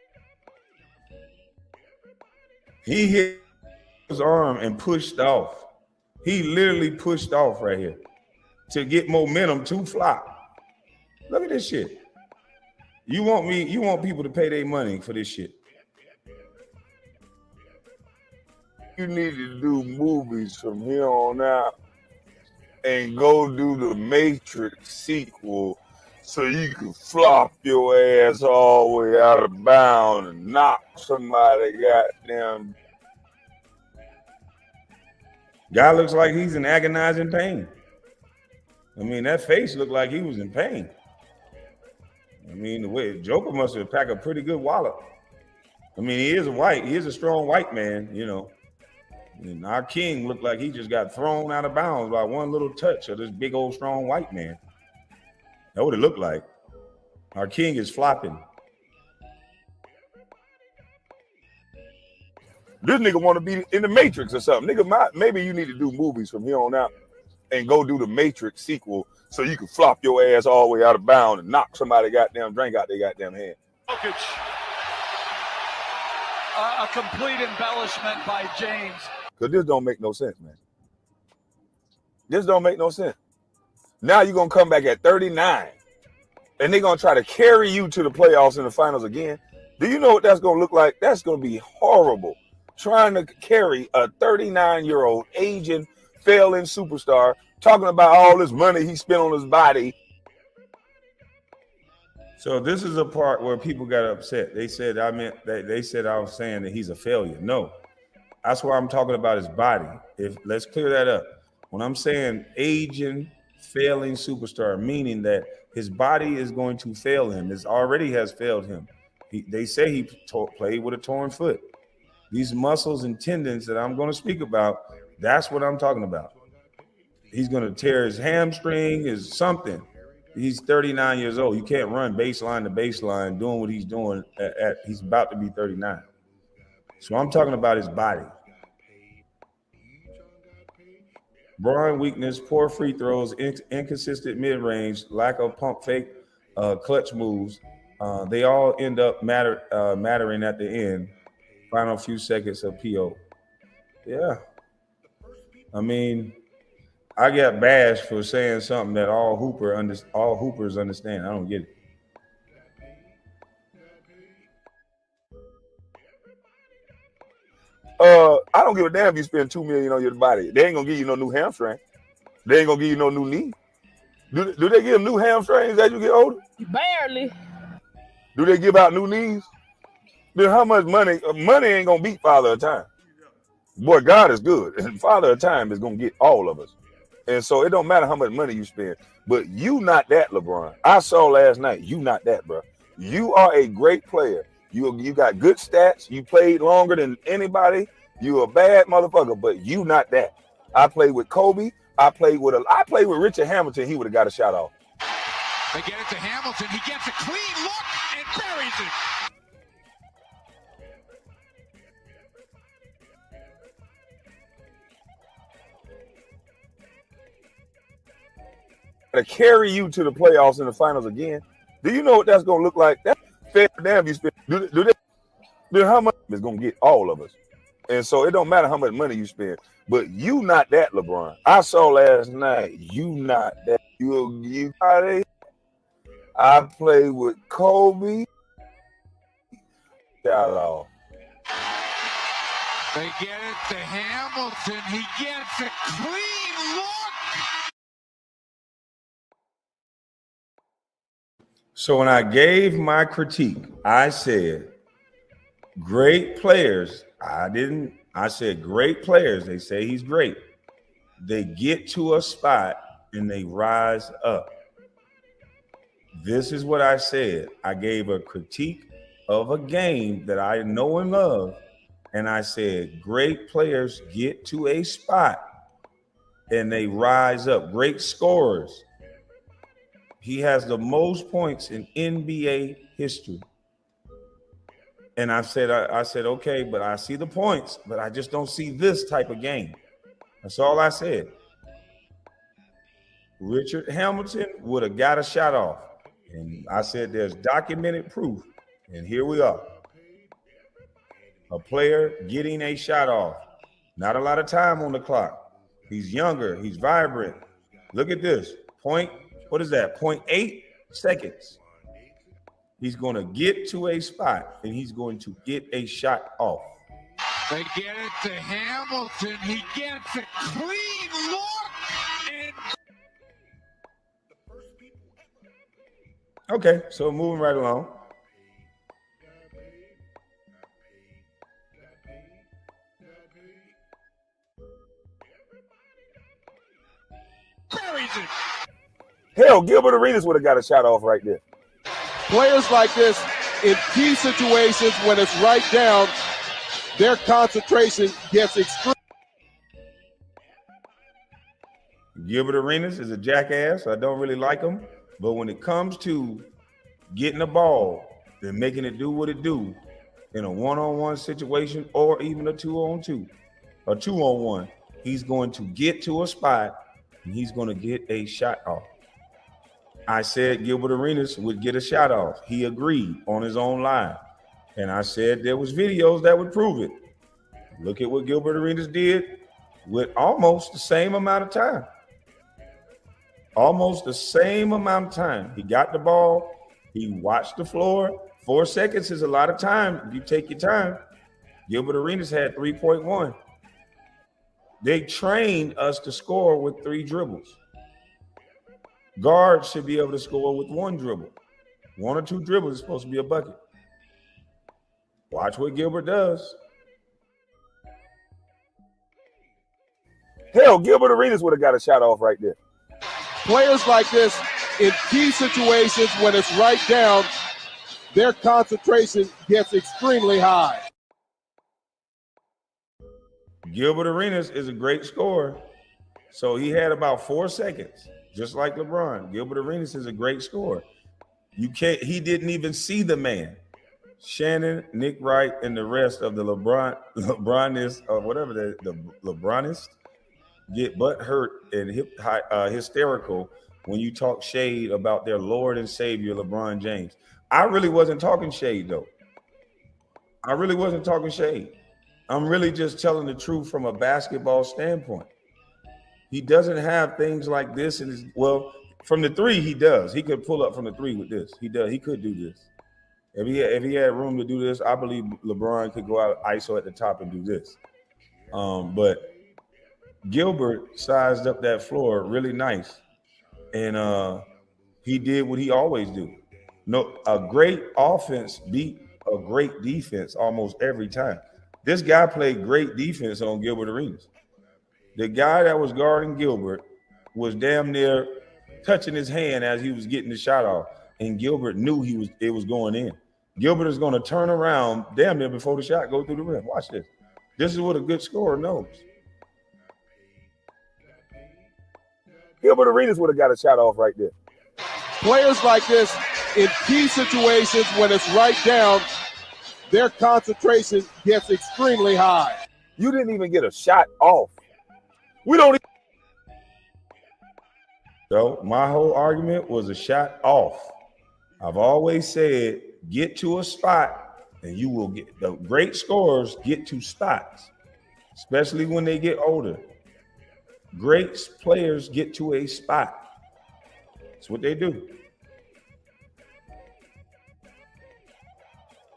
He hit his arm and pushed off. He literally pushed off right here to get momentum to flop. Look at this shit. You want people to pay their money for this shit. You need to do movies from here on out and go do the Matrix sequel so you can flop your ass all the way out of bounds and knock somebody goddamn. Guy looks like he's in agonizing pain. I mean, that face looked like he was in pain. I mean, the way Joker must have packed a pretty good wallet. I mean, he is a strong white man, you know. And our king looked like he just got thrown out of bounds by one little touch of this big old strong white man. That's what it looked like. Our king is flopping. This nigga want to be in the Matrix or something. Nigga, maybe you need to do movies from here on out and go do the Matrix sequel so you can flop your ass all the way out of bounds and knock somebody goddamn drink out their goddamn hand. Jokic. A complete embellishment by James. Because this don't make no sense, man. This don't make no sense. Now you're going to come back at 39 and they're going to try to carry you to the playoffs and the finals again. Do you know what that's going to look like? That's going to be horrible. Trying to carry a 39-year-old aging, failing superstar, talking about all this money he spent on his body. So this is a part where people got upset. They said I was saying that he's a failure. No, that's why I'm talking about his body. Let's clear that up. When I'm saying aging, failing superstar, meaning that his body is going to fail him. It already has failed him. They say he played with a torn foot. These muscles and tendons that I'm going to speak about, that's what I'm talking about. He's going to tear his hamstring, is something. He's 39 years old. You can't run baseline to baseline doing what he's doing he's about to be 39. So I'm talking about his body. Bron weakness, poor free throws, inconsistent mid-range, lack of pump fake, clutch moves. They all end up mattering at the end. Final few seconds of PO. Yeah. I mean, I got bashed for saying something that all hoopers understand. I don't get it. I don't give a damn if you spend $2 million on your body. They ain't gonna give you no new hamstring. They ain't gonna give you no new knee. Do they give new hamstrings as you get older? Barely. Do they give out new knees? Then how much money? Money ain't gonna beat Father of Time. Boy, God is good, and Father of Time is gonna get all of us. And so it don't matter how much money you spend, but you not that, LeBron. I saw last night, you not that, bro. You are a great player. You got good stats. You played longer than anybody. You a bad motherfucker, but you not that. I played with Kobe. I played with Richard Hamilton. He would have got a shot off. They get it to Hamilton. He gets a clean look and buries it. To carry you to the playoffs and the finals again. Do you know what that's gonna look like? That's fair damn you spend. Do how much is gonna get all of us? And so it don't matter how much money you spend, but you not that, LeBron. I saw last night, you not that. You got it. I played with Kobe. Shout out. They get it to Hamilton. He gets a clean look. So when I gave my critique, I said, great players. I said great players. They say he's great. They get to a spot and they rise up. This is what I said. I gave a critique of a game that I know and love. And I said, great players get to a spot and they rise up. Great scorers. He has the most points in NBA history. And I said, okay, but I see the points, but I just don't see this type of game. That's all I said. Richard Hamilton would have got a shot off. And I said there's documented proof. And here we are. A player getting a shot off. Not a lot of time on the clock. He's younger. He's vibrant. Look at this. What is that? 0.8 seconds. He's going to get to a spot, and he's going to get a shot off. They get it to Hamilton. He gets a clean look. And Okay, so moving right along. buries it. Hell, Gilbert Arenas would have got a shot off right there. Players like this, in key situations when it's right down, their concentration gets extreme. Gilbert Arenas is a jackass. I don't really like him. But when it comes to getting the ball and making it do what it do in a one-on-one situation or even a two-on-two, a two-on-one, he's going to get to a spot and he's going to get a shot off. I said Gilbert Arenas would get a shot off. He agreed on his own line. And I said there was videos that would prove it. Look at what Gilbert Arenas did with almost the same amount of time. Almost the same amount of time. He got the ball. He watched the floor. 4 seconds is a lot of time if you take your time. Gilbert Arenas had 3.1. They trained us to score with 3 dribbles. Guards should be able to score with 1 dribble. 1 or 2 dribbles is supposed to be a bucket. Watch what Gilbert does. Hell, Gilbert Arenas would have got a shot off right there. Players like this, in key situations when it's right down, their concentration gets extremely high. Gilbert Arenas is a great scorer. So he had about 4 seconds, just like LeBron. Gilbert Arenas is a great scorer. He didn't even see the man. Shannon, Nick Wright, and the rest of the LeBronists, or whatever the LeBronists, get butt hurt and hysterical when you talk shade about their Lord and Savior, LeBron James. I really wasn't talking shade, though. I really wasn't talking shade. I'm really just telling the truth from a basketball standpoint. He doesn't have things like this in his, well, from the 3, he does. He could pull up from the 3 with this. He does. He could do this. If he had room to do this, I believe LeBron could go out ISO at the top and do this. But Gilbert sized up that floor really nice, and he did what he always do. No, a great offense beat a great defense almost every time. This guy played great defense on Gilbert Arenas. The guy that was guarding Gilbert was damn near touching his hand as he was getting the shot off, and Gilbert knew it was going in. Gilbert is going to turn around damn near before the shot goes through the rim. Watch this. This is what a good scorer knows. Gilbert Arenas would have got a shot off right there. Players like this, in key situations when it's right down, their concentration gets extremely high. You didn't even get a shot off. We don't. So my whole argument was a shot off. I've always said, get to a spot and you will get. The great scorers get to spots, especially when they get older. Great players get to a spot. That's what they do.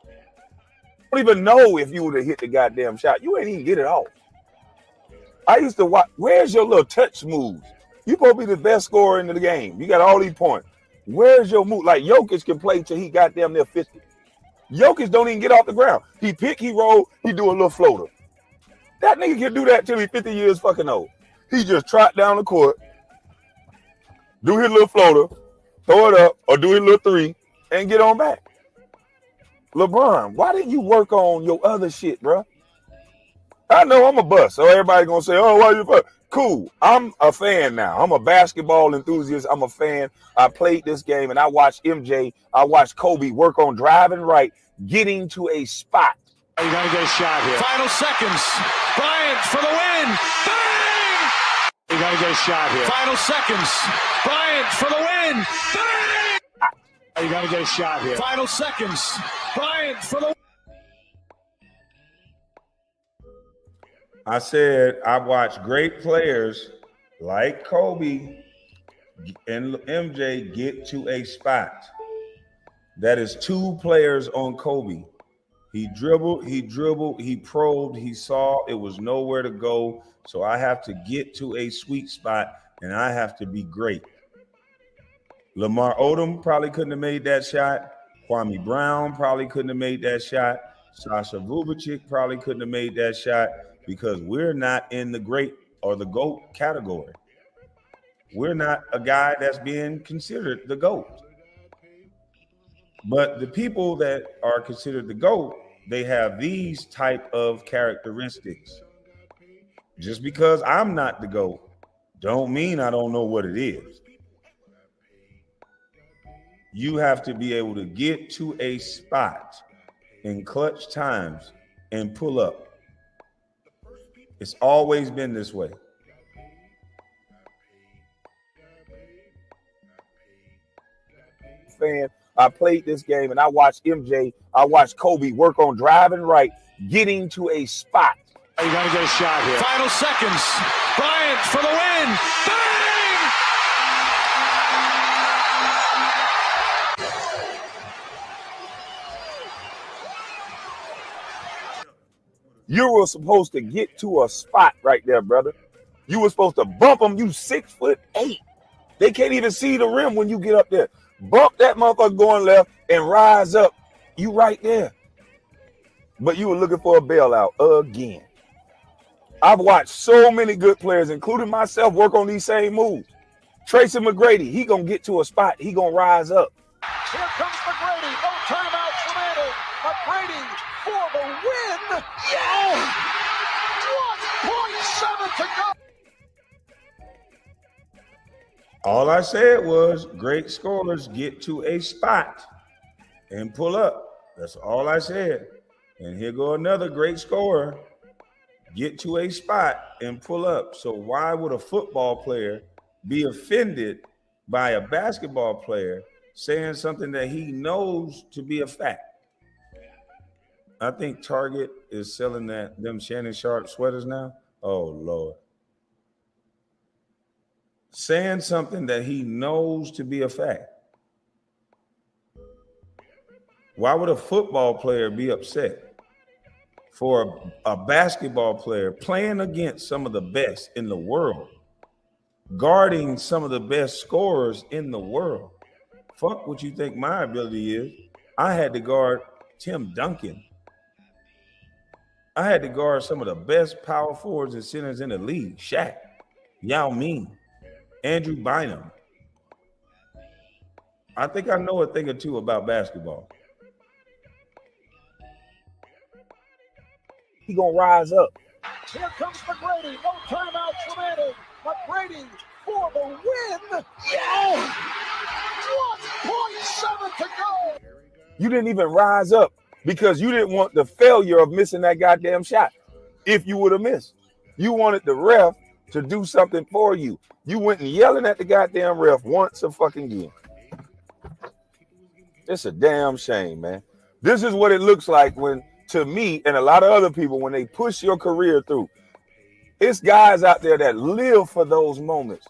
I don't even know if you would have hit the goddamn shot. You ain't even get it off. I used to watch. Where's your little touch moves? You supposed to be the best scorer in the game. You got all these points. Where's your move? Like Jokic can play till he got damn near 50. Jokic don't even get off the ground. He pick, he roll, he do a little floater. That nigga can do that till he's 50 years fucking old. He just trot down the court, do his little floater, throw it up, or do his little 3, and get on back. LeBron, why didn't you work on your other shit, bro? I know I'm a bust, so everybody gonna say, "Oh, why you fuck?" Cool. I'm a fan now. I'm a basketball enthusiast. I'm a fan. I played this game, and I watched MJ. I watched Kobe work on driving right, getting to a spot. You gotta get a shot here. Final seconds. Bryant for the win. Bang! You got to get a shot here. Final seconds. Bryant for the win. You got to get a shot here. Final seconds. Bryant for the win. I said I watched great players like Kobe and MJ get to a spot. That is two players on Kobe. He dribbled, he probed, he saw it was nowhere to go. So I have to get to a sweet spot and I have to be great. Lamar Odom probably couldn't have made that shot. Kwame Brown probably couldn't have made that shot. Sasha Vujacic probably couldn't have made that shot because we're not in the great or the GOAT category. We're not a guy that's being considered the GOAT. But the people that are considered the GOAT, they have these type of characteristics. Just because I'm not the GOAT, don't mean I don't know what it is. You have to be able to get to a spot in clutch times and pull up. It's always been this way. Fan, I played this game and I watched MJ, I watched Kobe work on driving right, getting to a spot. You got to get a shot here. Final seconds. Bryant for the win. Bang! You were supposed to get to a spot right there, brother. You were supposed to bump them. You 6'8". They can't even see the rim when you get up there. Bump that motherfucker going left and rise up. You right there. But you were looking for a bailout again. I've watched so many good players, including myself, work on these same moves. Tracy McGrady, he gonna get to a spot. He gonna rise up. Here comes McGrady. No timeouts remaining. McGrady for the win. Yeah! 1.7 to go. All I said was great scorers get to a spot and pull up. That's all I said. And here go another great scorer. Get to a spot and pull up. So why would a football player be offended by a basketball player saying something that he knows to be a fact? I think Target is selling them Shannon Sharp sweaters now. Oh, Lord. Saying something that he knows to be a fact. Why would a football player be upset for a basketball player playing against some of the best in the world, guarding some of the best scorers in the world? Fuck what you think my ability is. I had to guard Tim Duncan. I had to guard some of the best power forwards and centers in the league. Shaq, Yao Ming, Andrew Bynum. I think I know a thing or two about basketball. He gonna rise up. Here comes McGrady. No timeouts remaining. McGrady for the win. Yeah! 1.7 to go. You didn't even rise up because you didn't want the failure of missing that goddamn shot. If you would have missed, you wanted the ref to do something for you. You went and yelling at the goddamn ref once a fucking again. It's a damn shame, man. This is what it looks like when, to me and a lot of other people, when they push your career through. It's guys out there that live for those moments.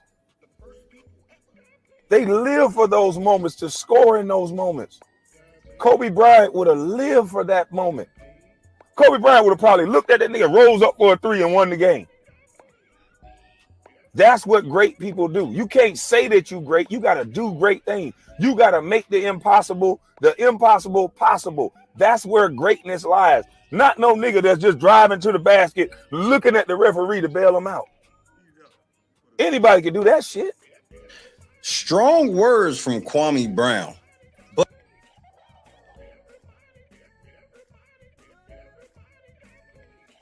They live for those moments, to score in those moments. Kobe Bryant would have lived for that moment. Kobe Bryant would have probably looked at that nigga, rose up for a three and won the game. That's what great people do. You can't say that you great. You got to do great things. You got to make the impossible possible. That's where greatness lies. Not no nigga that's just driving to the basket, looking at the referee to bail him out. Anybody can do that shit. Strong words from Kwame Brown.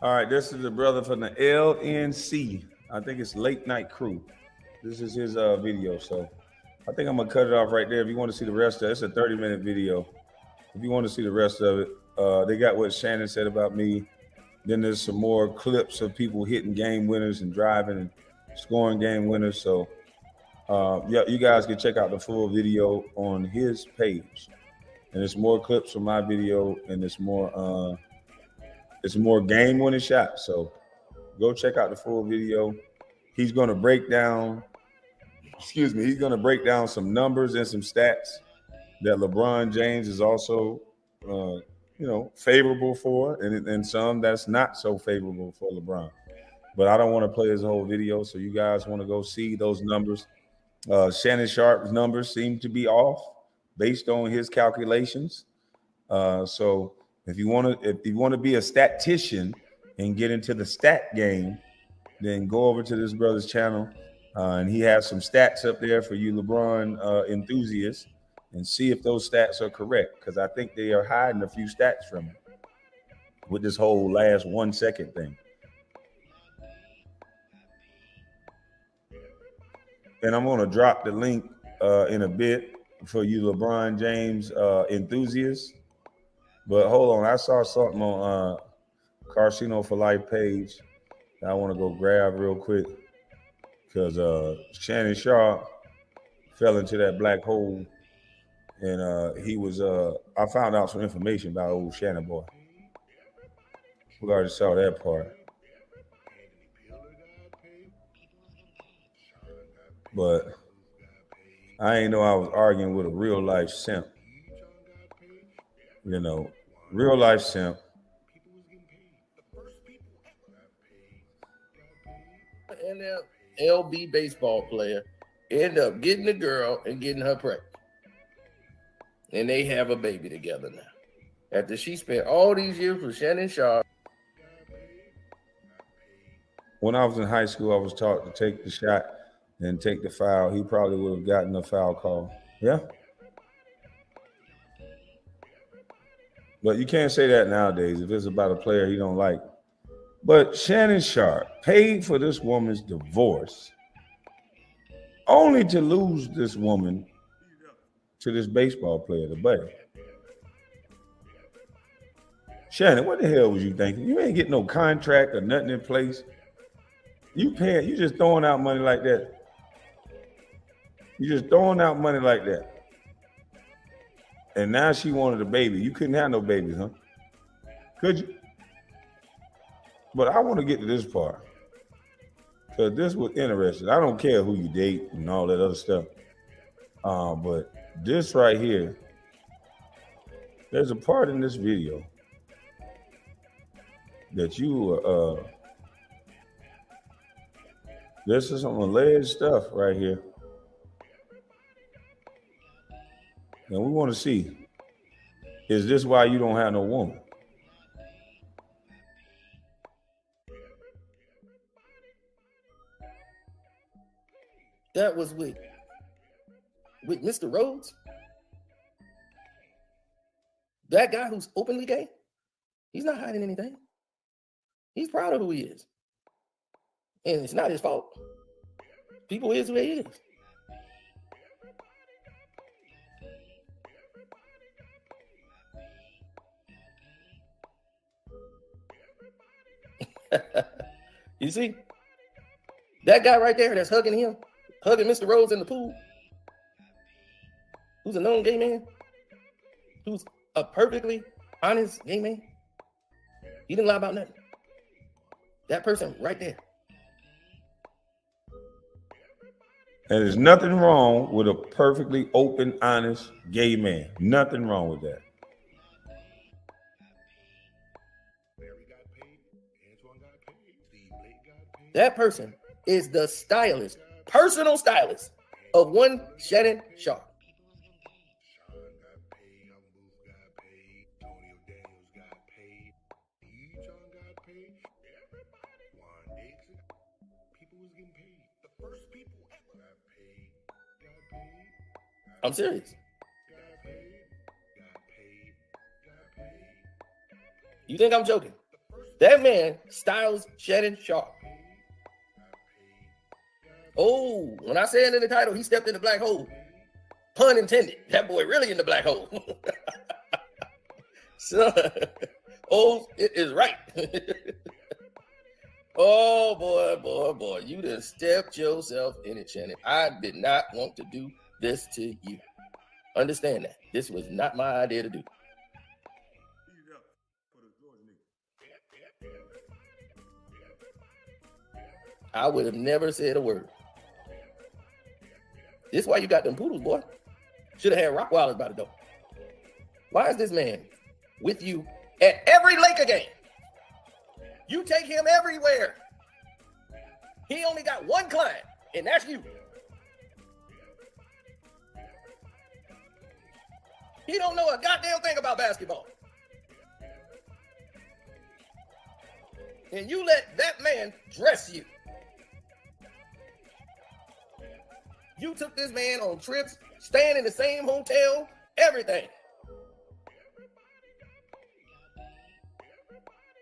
All right, this is the brother from the LNC. I think it's Late Night Crew. This is his video, so I think I'm gonna cut it off right there. If you want to see the rest of it, it's a 30-minute video. If you want to see the rest of it, they got what Shannon said about me. Then there's some more clips of people hitting game winners and driving. scoring game winners. So, yeah, you guys can check out the full video on his page. And it's more clips from my video, and it's more game winning shots. So go check out the full video. He's going to break down, he's going to break down some numbers and some stats that LeBron James is also, favorable for, and some that's not so favorable for LeBron. But I don't want to play his whole video, so you guys want to go see those numbers. Shannon Sharp's numbers seem to be off based on his calculations. So if you want to be a statistician and get into the stat game, then go over to this brother's channel, and he has some stats up there for you LeBron enthusiasts, and see if those stats are correct, because I think they are hiding a few stats from him with this whole last 1 second thing. And I'm going to drop the link in a bit for you LeBron James enthusiasts. But hold on, I saw something on Casino for Life page that I want to go grab real quick, because Shannon Sharp fell into that black hole, and he was I found out some information about old Shannon boy. We already saw that part. But I ain't know I was arguing with a real life simp. Real life simp. LB baseball player end up getting a girl and getting her pregnant. And they have a baby together now. After she spent all these years with Shannon Sharp. When I was in high school, I was taught to take the shot and take the foul. He probably would have gotten a foul call. Yeah. But you can't say that nowadays if it's about a player he don't like. But Shannon Sharp paid for this woman's divorce only to lose this woman to this baseball player, the buddy. Shannon, what the hell was you thinking? You ain't getting no contract or nothing in place. You just throwing out money like that. You just throwing out money like that. And now she wanted a baby. You couldn't have no babies, huh? Could you? But I want to get to this part, because this was interesting. I don't care who you date and all that other stuff. But this right here, there's a part in this video that this is some alleged stuff right here. And we want to see, is this why you don't have no woman? That was with Mr. Rhodes. That guy who's openly gay. He's not hiding anything. He's proud of who he is. And it's not his fault. People is who he is. You see? That guy right there that's hugging him, hugging Mr. Rhodes in the pool, who's a known gay man, who's a perfectly honest gay man. He didn't lie about nothing. That person right there. And there's nothing wrong with a perfectly open, honest gay man. Nothing wrong with that. That person is the stylist, personal stylist of one Shannon Sharp. I'm serious. You think I'm joking? That man styles Shannon Sharp. Oh, when I said in the title, he stepped in the black hole. Pun intended. That boy really in the black hole. So, oh, it is right. Oh boy, you done stepped yourself in it, Shannon. I did not want to do this to you. Understand that. This was not my idea to do. I would have never said a word. This is why you got them poodles, boy. Should have had Rottweilers by the door. Why is this man with you at every Laker game? You take him everywhere. He only got one client, and that's you. He don't know a goddamn thing about basketball. And you let that man dress you. You took this man on trips, staying in the same hotel, everything.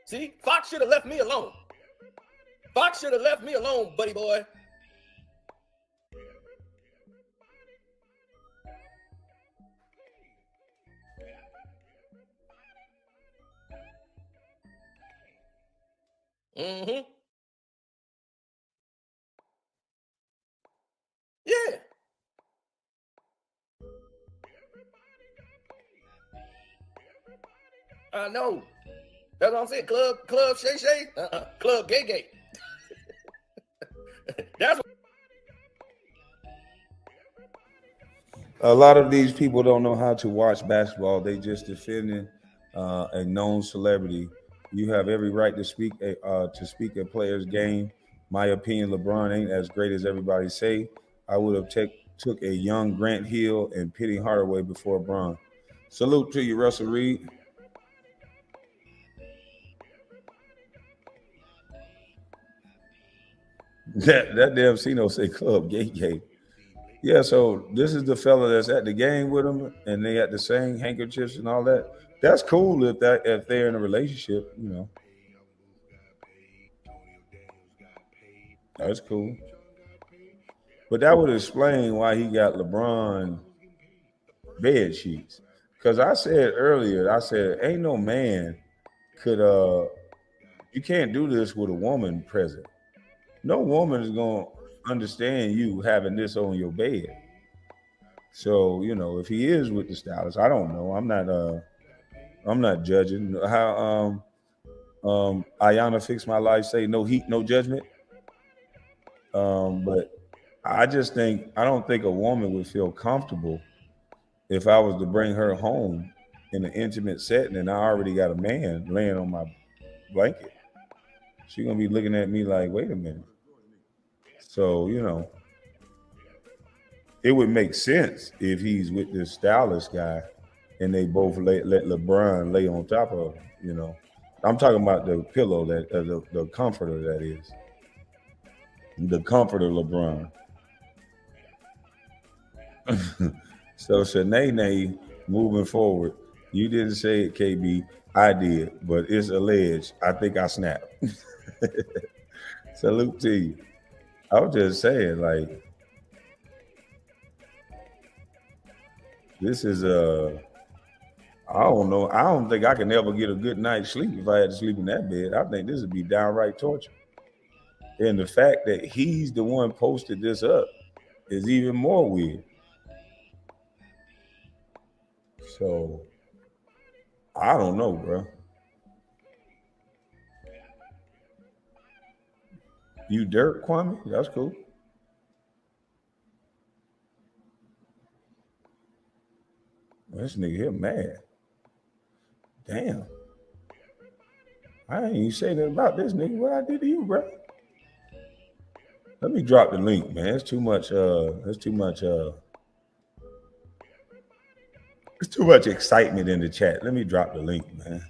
See, Fox should have left me alone. Fox should have left me alone, buddy boy. Mm-hmm. Yeah. I know. That's what I'm saying. Club Shay Shay. Club Gay Gay. That's what. A lot of these people don't know how to watch basketball. They just defending a known celebrity. You have every right to speak a player's game. My opinion, LeBron ain't as great as everybody say. I would have took a young Grant Hill and Penny Hardaway before Bron. Salute to you, Russell Reed. That damn Cino say Club Gay Gay. Yeah, so this is the fella that's at the game with him, and they had to sing handkerchiefs and all that. That's cool if they're in a relationship, you know. That's cool. But that would explain why he got LeBron bed sheets. Because I said earlier, ain't no man could you can't do this with a woman present. No woman is gonna understand you having this on your bed. So, you know, if he is with the stylist, I don't know. I'm not judging. How Ayanna Fix My Life say no heat, no judgment. But I don't think a woman would feel comfortable if I was to bring her home in an intimate setting and I already got a man laying on my blanket. She's gonna be looking at me like, wait a minute. So, you know, it would make sense if he's with this stylist guy and they both let LeBron lay on top of him, you know. I'm talking about the pillow, that the comforter, that is. The comforter LeBron. So Shanae, moving forward, you didn't say it, KB. I did, but it's alleged. I think I snapped. Salute to you. I was just saying, like, this is I don't know. I don't think I can ever get a good night's sleep if I had to sleep in that bed. I think this would be downright torture. And the fact that he's the one posted this up is even more weird. So I don't know, bro. You dirt, Kwame? That's cool. This nigga here mad. Damn. I ain't even say nothing about this nigga. What I did to you, bro? Let me drop the link, man. It's too much excitement in the chat. Let me drop the link, man.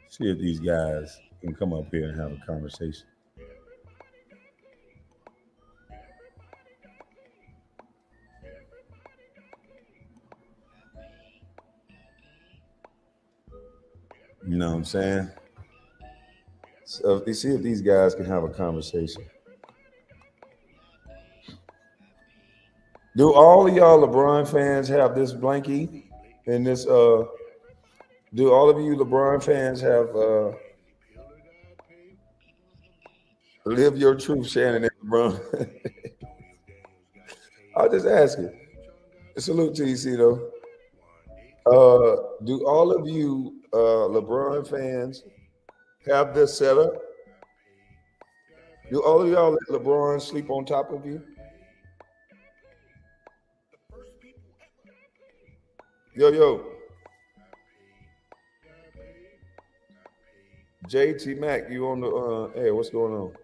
See if these guys can come up here and have a conversation. You know what I'm saying? So you see if these guys can have a conversation. Do all of y'all LeBron fans have this blankie and this do all of you LeBron fans have Live your truth, Shannon and LeBron. I'll just ask you. Salute to you, Cito. Do all of you LeBron fans have this set up? Do all of y'all let LeBron sleep on top of you? Yo. JT Mac, you on the hey, what's going on?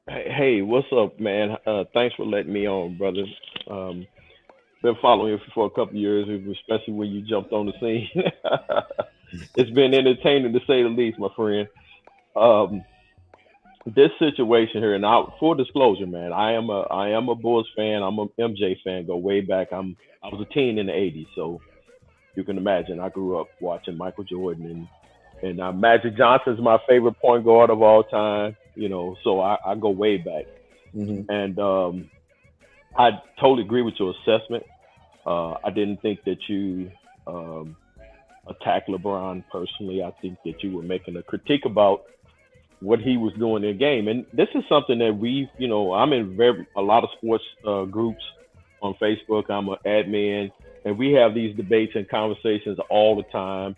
Hey, what's up, man? Thanks for letting me on, brother. Been following you for a couple of years, especially when you jumped on the scene. It's been entertaining to say the least, my friend. This situation here, and full disclosure, man, I am a Bulls fan. I'm a MJ fan. Go way back. I was a teen in the '80s, so you can imagine. I grew up watching Michael Jordan and Magic Johnson's my favorite point guard of all time. You know, so I go way back. Mm-hmm. And I totally agree with your assessment. I didn't think that you attacked LeBron personally. I think that you were making a critique about what he was doing in the game. And this is something that I'm in a lot of sports groups on Facebook. I'm an admin, and we have these debates and conversations all the time.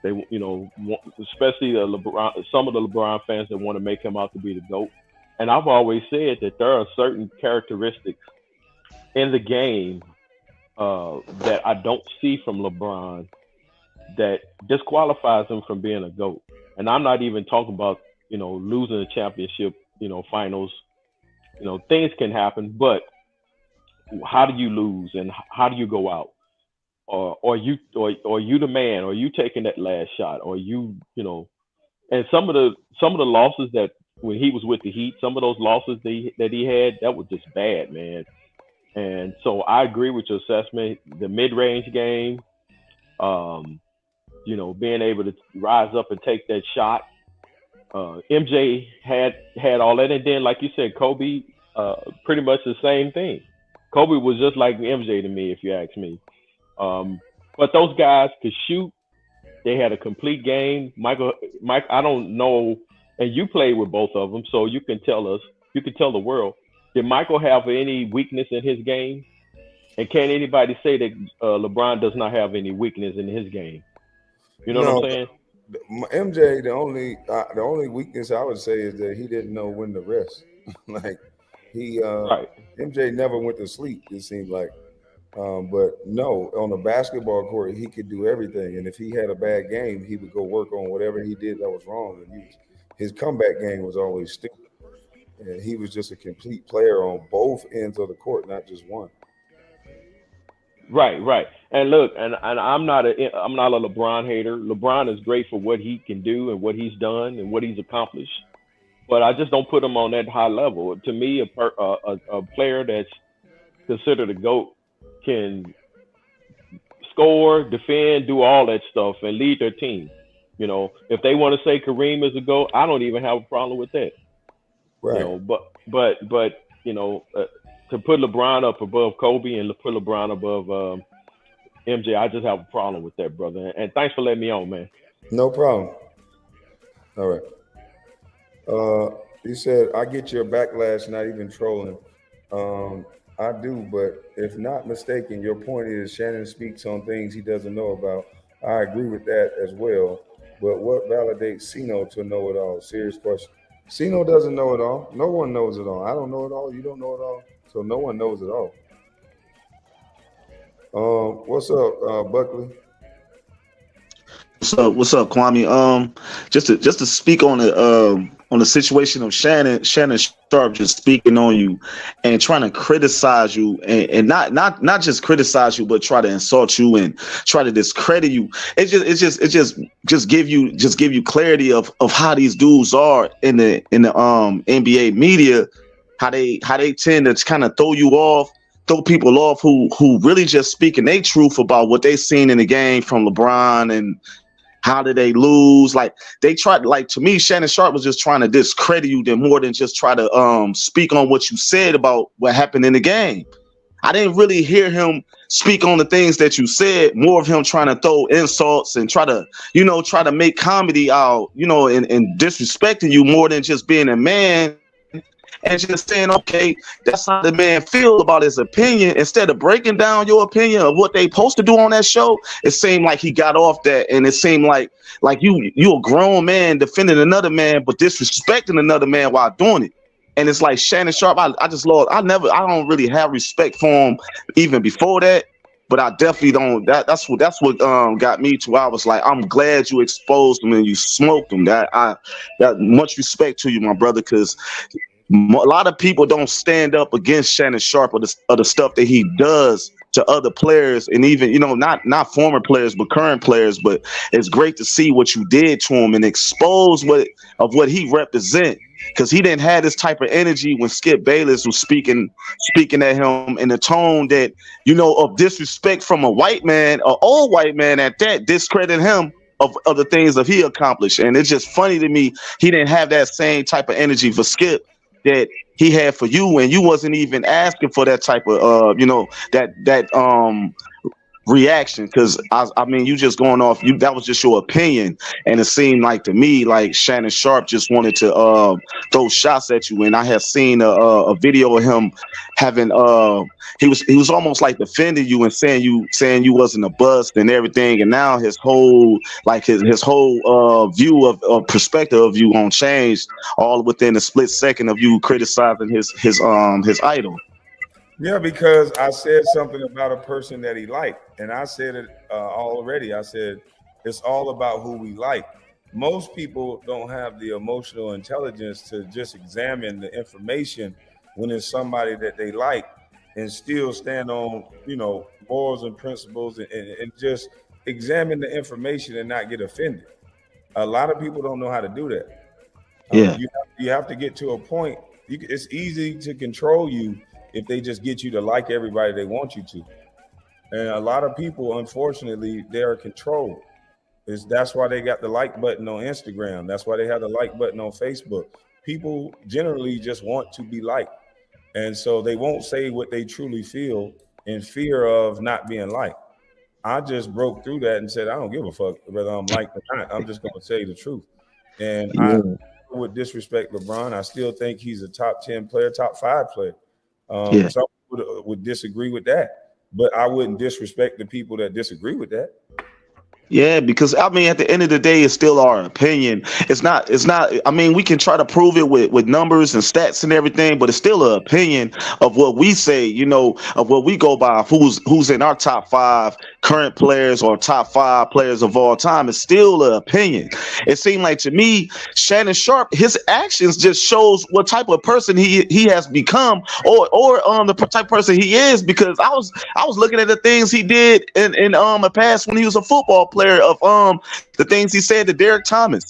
They, especially some of the LeBron fans that want to make him out to be the GOAT. And I've always said that there are certain characteristics in the game that I don't see from LeBron that disqualifies him from being a GOAT. And I'm not even talking about, losing a championship, finals. Things can happen, but how do you lose and how do you go out? Or you the man, or you taking that last shot, or and some of the losses that when he was with the Heat, some of those losses that he had, that was just bad, man. And so I agree with your assessment. The mid-range game, being able to rise up and take that shot. MJ had all that, and then like you said, Kobe, pretty much the same thing. Kobe was just like MJ to me, if you ask me. But those guys could shoot. They had a complete game. Mike, I don't know, and you played with both of them, so you can tell the world. Did Michael have any weakness in his game? And can anybody say that LeBron does not have any weakness in his game? You know what I'm saying? MJ, the only weakness I would say is that he didn't know when to rest. Like right. MJ never went to sleep, it seemed like. But no, on the basketball court, he could do everything. And if he had a bad game, he would go work on whatever he did that was wrong. And his comeback game was always stupid. And he was just a complete player on both ends of the court, not just one. Right. And look, and I'm not a LeBron hater. LeBron is great for what he can do and what he's done and what he's accomplished. But I just don't put him on that high level. To me, a player that's considered a GOAT can score, defend, do all that stuff, and lead their team. If they want to say Kareem is a GOAT, I don't even have a problem with that. Right. But to put LeBron up above Kobe and to put LeBron above MJ, I just have a problem with that, brother. And thanks for letting me on, man. No problem. All right. You said, I get your backlash, not even trolling. I do, but if not mistaken, your point is Shannon speaks on things he doesn't know about. I agree with that as well. But what validates Cino to know it all? Serious question. Cino doesn't know it all. No one knows it all. I don't know it all. You don't know it all. So no one knows it all. What's up, Buckley? What's up, Kwame? Just to speak on the situation of Shannon Sharpe just speaking on you and trying to criticize you and not just criticize you, but try to insult you and try to discredit you. It just give you clarity of how these dudes are in the NBA media, how they tend to kind of throw people off who really just speaking their truth about what they seen in the game from LeBron and how did they lose? Like they tried, like to me, Shannon Sharpe was just trying to discredit you more than just try to speak on what you said about what happened in the game. I didn't really hear him speak on the things that you said, more of him trying to throw insults and try to make comedy out, and disrespecting you more than just being a man and just saying, okay, that's how the man feel about his opinion, instead of breaking down your opinion of what they supposed to do on that show. It seemed like he got off that, and it seemed like you a grown man defending another man but disrespecting another man while doing it. And it's like Shannon Sharpe, I don't really have respect for him even before that, but I definitely don't. That's what got me to. I was like, I'm glad you exposed him and you smoked him. That much respect to you, my brother, because a lot of people don't stand up against Shannon Sharpe or the stuff that he does to other players, and even not former players but current players. But it's great to see what you did to him and expose what he represent. Because he didn't have this type of energy when Skip Bayless was speaking at him in a tone that, of disrespect from a white man, an old white man at that, discredit him of the things that he accomplished. And it's just funny to me, he didn't have that same type of energy for Skip that he had for you, and you wasn't even asking for that type of that reaction. Because I mean, you just going off, that was just your opinion, and it seemed like to me like Shannon Sharpe just wanted to throw shots at you. And I had seen a video of him having he was almost like defending you and saying you wasn't a bust and everything, and now his whole view of perspective of you on changed all within a split second of you criticizing his idol. Yeah, because I said something about a person that he liked, and I said it already. I said it's all about who we like. Most people don't have the emotional intelligence to just examine the information when it's somebody that they like and still stand on, morals and principles and just examine the information and not get offended. A lot of people don't know how to do that. Yeah, you have to get to a point. It's easy to control you if they just get you to like everybody they want you to. And a lot of people, unfortunately, they are controlled. That's why they got the like button on Instagram. That's why they have the like button on Facebook. People generally just want to be liked. And so they won't say what they truly feel in fear of not being liked. I just broke through that and said, I don't give a fuck whether I'm liked or not. I'm just going to say the truth. And I would disrespect LeBron. I still think he's a top 10 player, top 5 player. Some people would disagree with that, but I wouldn't disrespect the people that disagree with that. Yeah, because I mean, at the end of the day, it's still our opinion. It's not. I mean, we can try to prove it with numbers and stats and everything, but it's still an opinion of what we say. Of what we go by. Who's in our top 5 current players or top 5 players of all time. It's still an opinion. It seemed like to me, Shannon Sharpe, his actions just shows what type of person he has become, or the type of person he is. Because I was looking at the things he did in the past when he was a football player, of the things he said to Derek Thomas.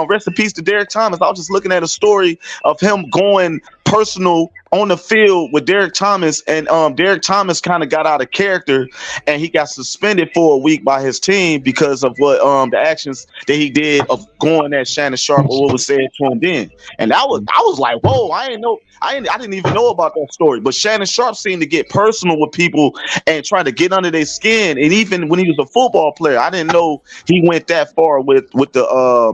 Rest in peace to Derek Thomas. I was just looking at a story of him going personal on the field with Derek Thomas, and Derek Thomas kind of got out of character, and he got suspended for a week by his team because of what the actions that he did of going at Shannon Sharpe or what was said to him then. And I was like, whoa, I didn't even know about that story. But Shannon Sharpe seemed to get personal with people and try to get under their skin. And even when he was a football player, I didn't know he went that far with the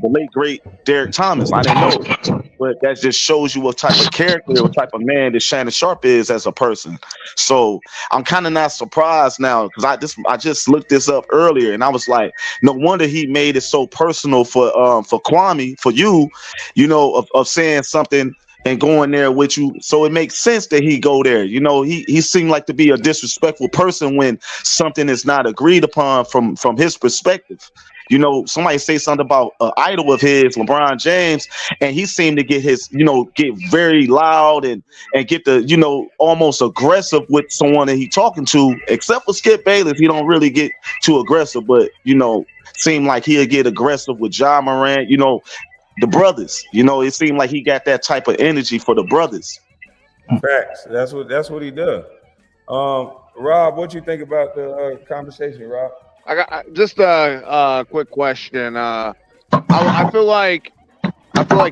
late great Derek Thomas. I didn't know. But that just shows you what type of character, what type of man that Shannon Sharpe is as a person. So I'm kind of not surprised now, because I just looked this up earlier, and I was like, no wonder he made it so personal for Kwame, for you, of saying something and going there with you. So it makes sense that he go there. He seemed like to be a disrespectful person when something is not agreed upon from his perspective. Somebody say something about an idol of his, LeBron James, and he seemed to get get very loud and get the, almost aggressive with someone that he talking to. Except for Skip Bayless, he don't really get too aggressive, but, seemed like he'll get aggressive with Ja Morant, the brothers. It seemed like he got that type of energy for the brothers. Facts. That's what he does. Rob, what you think about the conversation, Rob? I got just a quick question. I feel like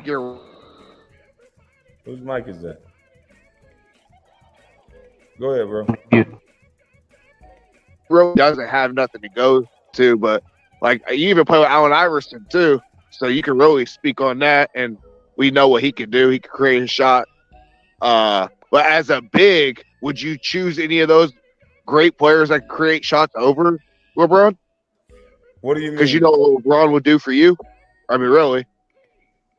you're. Whose mic is that? Go ahead, bro. Really doesn't have nothing to go to, but like you even play with Allen Iverson too, so you can really speak on that. And We know what he can do. He can create a shot. But as a big, would you choose any of those great players that can create shots over LeBron? What do you mean? Because you know what LeBron would do for you. I mean, really.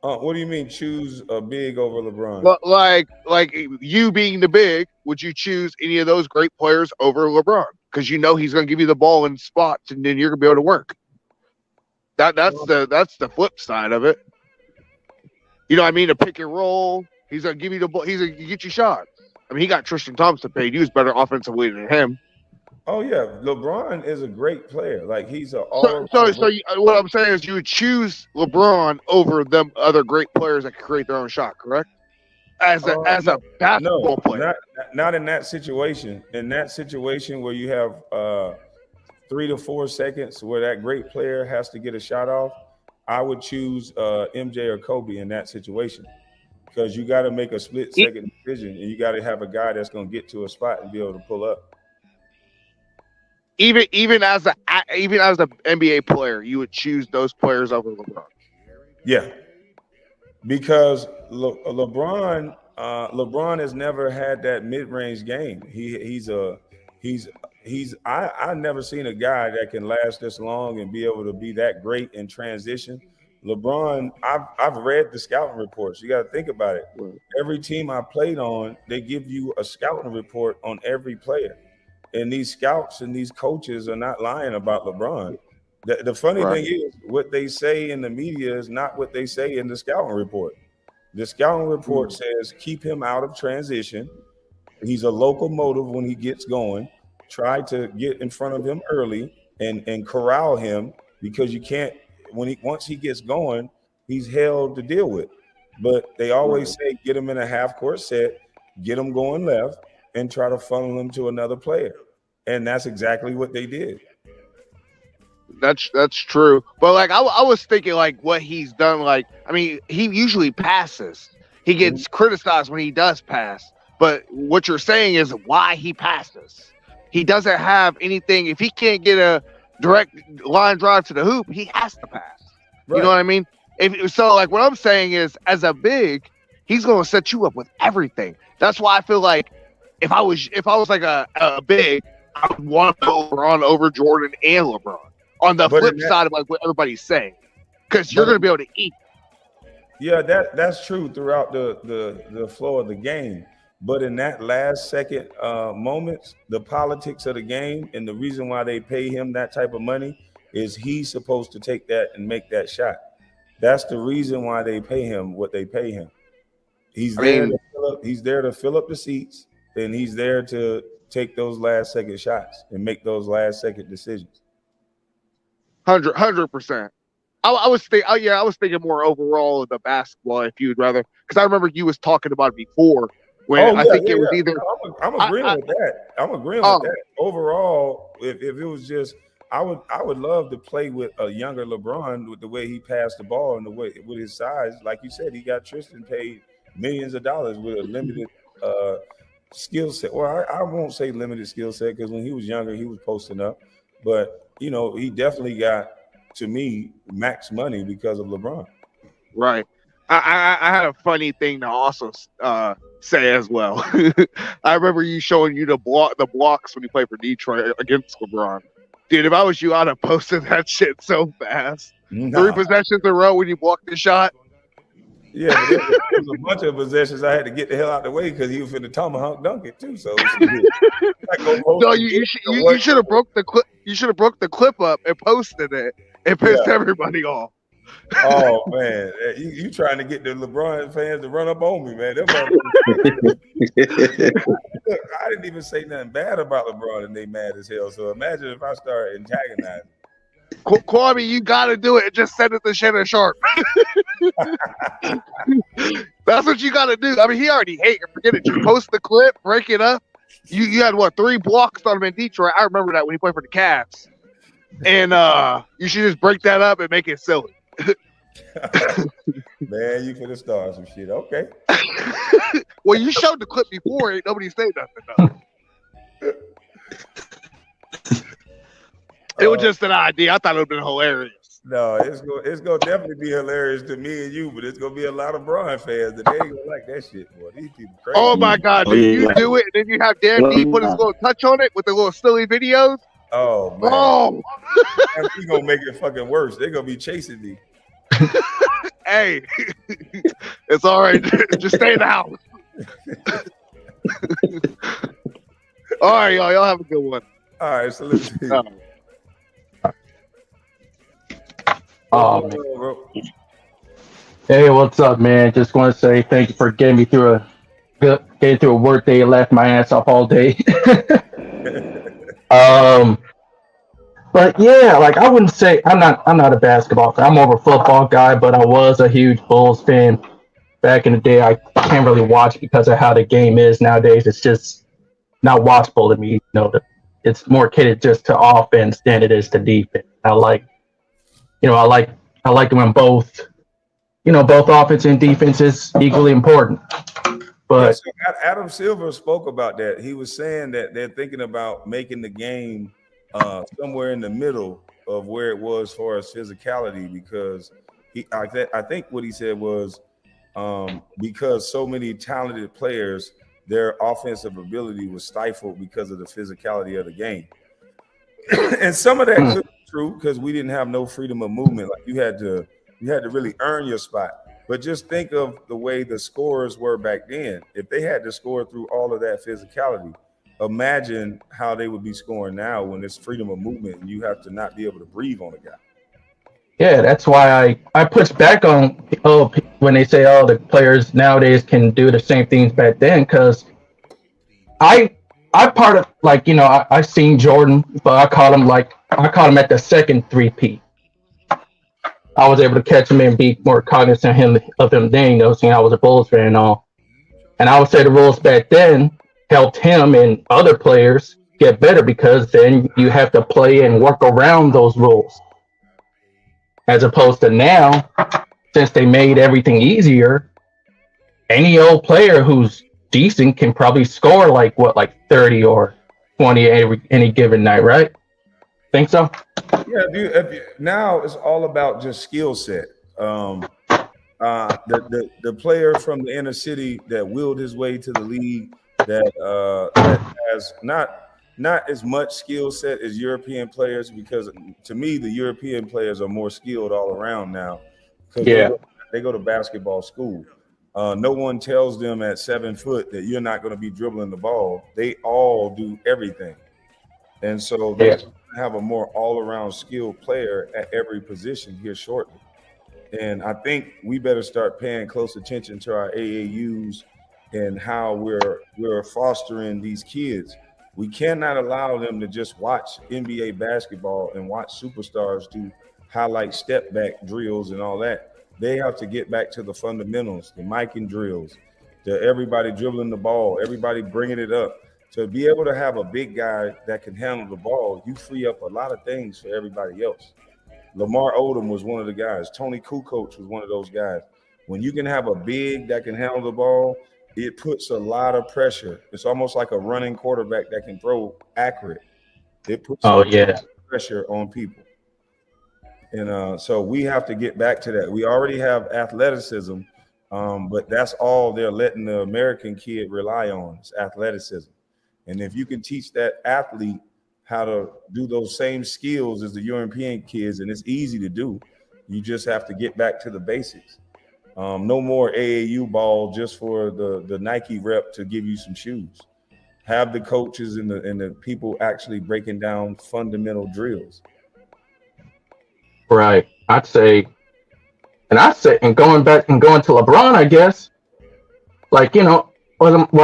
What do you mean choose a big over LeBron? But like you being the big, would you choose any of those great players over LeBron? Because you know he's going to give you the ball in spots, and then you're going to be able to work. That's the flip side of it. You know what I mean? A pick and roll. He's going to give you the ball. He's going to get you shots. I mean, he got Tristan Thompson paid. He was better offensively than him. Oh yeah, LeBron is a great player. Like he's a what I'm saying is you would choose LeBron over them other great players that can create their own shot, correct? As a basketball player. Not in that situation. In that situation where you have 3 to 4 seconds where that great player has to get a shot off, I would choose MJ or Kobe in that situation. Because you got to make a split second decision, and you got to have a guy that's going to get to a spot and be able to pull up. Even as an NBA player, you would choose those players over LeBron. Yeah, because LeBron has never had that mid-range game. I've never seen a guy that can last this long and be able to be that great in transition. LeBron, I've read the scouting reports. You got to think about it. Every team I played on, they give you a scouting report on every player. And these scouts and these coaches are not lying about LeBron. The funny thing is, what they say in the media is not what they say in the scouting report. The scouting report says keep him out of transition. He's a locomotive when he gets going. Try to get in front of him early and corral him, because you can't. Once he gets going, he's held to deal with. But they always say get him in a half-court set, get him going left, and try to funnel him to another player. And that's exactly what they did. That's true. But like I was thinking like what he's done, like, I mean, he usually passes. He gets criticized when he does pass. But what you're saying is why he passes. He doesn't have anything. If he can't get a direct line drive to the hoop, he has to pass. Right. You know what I mean? So like what I'm saying is, as a big, he's going to set you up with everything. That's why I feel like if I was like a big, I would want to go LeBron over Jordan and LeBron. On the flip side of like what everybody's saying, because you're going to be able to eat. Yeah, that's true throughout the flow of the game. But in that last second moments, the politics of the game and the reason why they pay him that type of money is he's supposed to take that and make that shot. That's the reason why they pay him what they pay him. He's there to fill up the seats, and he's there to take those last second shots and make those last second decisions. 100%. I was thinking more overall of the basketball, if you'd rather, because I remember you was talking about it before. When I think it was either. I'm agreeing with that. I'm agreeing with that. Overall, if it was just, I would love to play with a younger LeBron with the way he passed the ball and the way with his size. Like you said, he got Tristan paid millions of dollars with a limited skill set. Well, I won't say limited skill set, because when he was younger, he was posting up. But you know, he definitely got, to me, max money because of LeBron. Right. I had a funny thing to also say as well. I remember you showing you the blocks when you played for Detroit against LeBron. Dude, if I was you, I'd have posted that shit so fast. 3 possessions in a row when you blocked the shot. Yeah, but there was a bunch of possessions I had to get the hell out the way because he was finna tomahawk dunk it too. So no, you should have broke the clip. You should have broke the clip up and posted it and pissed everybody off. Oh man, you trying to get the LeBron fans to run up on me, man? Look, I didn't even say nothing bad about LeBron, and they mad as hell. So imagine if I start antagonizing. Kwame, you got to do it. Just send it to Shannon Sharp. That's what you got to do. I mean, he already hated. Forget it. You post the clip, break it up. You had 3 blocks on him in Detroit. I remember that when he played for the Cavs. And you should just break that up and make it silly. Man, you finna start some shit. Okay. Well, you showed the clip before. Ain't nobody say nothing though. It was just an idea. I thought it would have been hilarious. No, it's gonna definitely be hilarious to me and you, but it's gonna be a lot of Bron fans that they ain't gonna like that shit, boy. These people crazy. Oh my God, Oh, dude, yeah. you do it, and then you have Dan D put his little touch on it with the little silly videos. Oh man, Oh, he gonna make it fucking worse. They're gonna be chasing me. hey, it's all right. Just stay in the house. All right, y'all. Y'all have a good one. All right, so let's see. Oh, man. Hey, what's up, man? Just want to say thank you for getting me through a work day. Laughed my ass off all day. But yeah, like I wouldn't say I'm not a basketball fan. I'm more of a football guy, but I was a huge Bulls fan back in the day. I can't really watch because of how the game is nowadays. It's just not watchable to me. You know, it's more catered just to offense than it is to defense. I like when both offense and defense is equally important. But so Adam Silver spoke about that. He was saying that they're thinking about making the game somewhere in the middle of where it was for as physicality, because I think what he said was because so many talented players, their offensive ability was stifled because of the physicality of the game. And some of that could be true because we didn't have no freedom of movement. Like you had to really earn your spot. But just think of the way the scorers were back then. If they had to score through all of that physicality, imagine how they would be scoring now when there's freedom of movement and you have to not be able to breathe on a guy. yeah, that's why I push back on when they say the players nowadays can do the same things back then, because I part of I seen Jordan, but I caught him at the second 3P. I was able to catch him and be more cognizant of him then, seeing I was a Bulls fan and all. And I would say the rules back then helped him and other players get better, because then you have to play and work around those rules. As opposed to now, since they made everything easier, any old player who's decent can probably score like 30 or 20 any given night, right? Think so? Yeah, dude. Now it's all about just skill set. The player from the inner city that willed his way to the league, that has not as much skill set as European players, because to me the European players are more skilled all around now. Yeah, they go to basketball school. No one tells them at 7 foot that you're not going to be dribbling the ball. They all do everything, and so they have a more all-around skilled player at every position here shortly. And I think we better start paying close attention to our AAUs and how we're fostering these kids. We cannot allow them to just watch NBA basketball and watch superstars do highlight step back drills and all that. They have to get back to the fundamentals, the miking drills, to everybody dribbling the ball, everybody bringing it up. To be able to have a big guy that can handle the ball, you free up a lot of things for everybody else. Lamar Odom was one of the guys. Tony Kukoc was one of those guys. When you can have a big that can handle the ball, it puts a lot of pressure. It's almost like a running quarterback that can throw accurate. It puts pressure on people. And so we have to get back to that. We already have athleticism, but that's all they're letting the American kid rely on is athleticism. And if you can teach that athlete how to do those same skills as the European kids, and it's easy to do, you just have to get back to the basics. No more AAU ball just for the Nike rep to give you some shoes. Have the coaches and the people actually breaking down fundamental drills. Right. And going to LeBron, I guess, what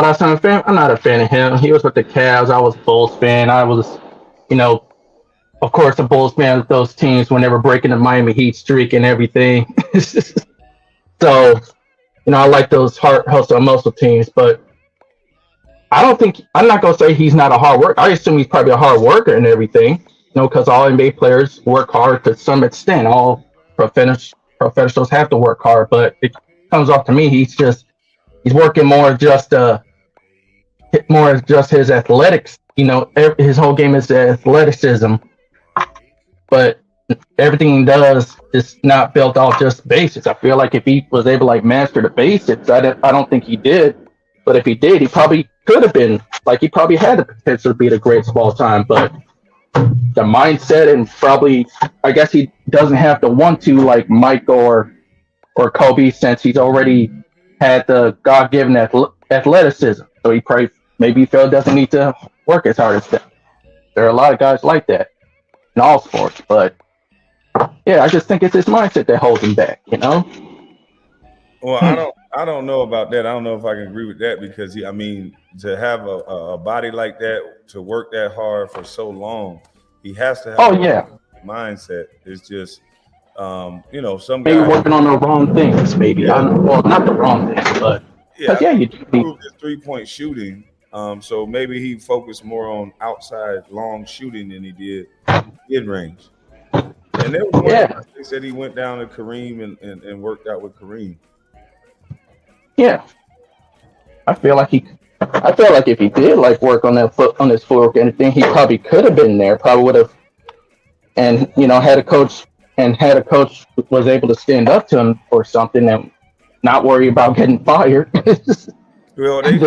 I said, I'm not a fan of him. He was with the Cavs. I was a Bulls fan. I was, of course, a Bulls fan with those teams when they were breaking the Miami Heat streak and everything. So, I like those hard hustle and muscle teams, but I'm not going to say he's not a hard worker. I assume he's probably a hard worker and everything, because all NBA players work hard to some extent. All professionals have to work hard, but it comes off to me he's working more just his athletics. His whole game is athleticism. But everything he does is not built off just basics. I feel like if he was able to like master the basics, I don't think he did. But if he did, he probably could have been like he probably had the potential to be the greatest of all time. But the mindset and probably I guess he doesn't have to want to like Mike or Kobe since he's already had the God-given athleticism. So he probably maybe felt doesn't need to work as hard as them. There are a lot of guys like that in all sports, but yeah, I just think it's his mindset that holds him back, you know? Well, I don't know about that. I don't know if I can agree with that because to have a body like that, to work that hard for so long, he has to have a mindset. It's just some maybe guys working on the wrong things, maybe. Not the wrong things, but you improved his 3-point shooting. So maybe he focused more on outside long shooting than he did mid-range. And there was one they said he went down to Kareem and worked out with Kareem. Yeah, I feel like if he did like work on his footwork and anything, he probably could have been there. Probably would have, and had a coach was able to stand up to him or something and not worry about getting fired. Well, I think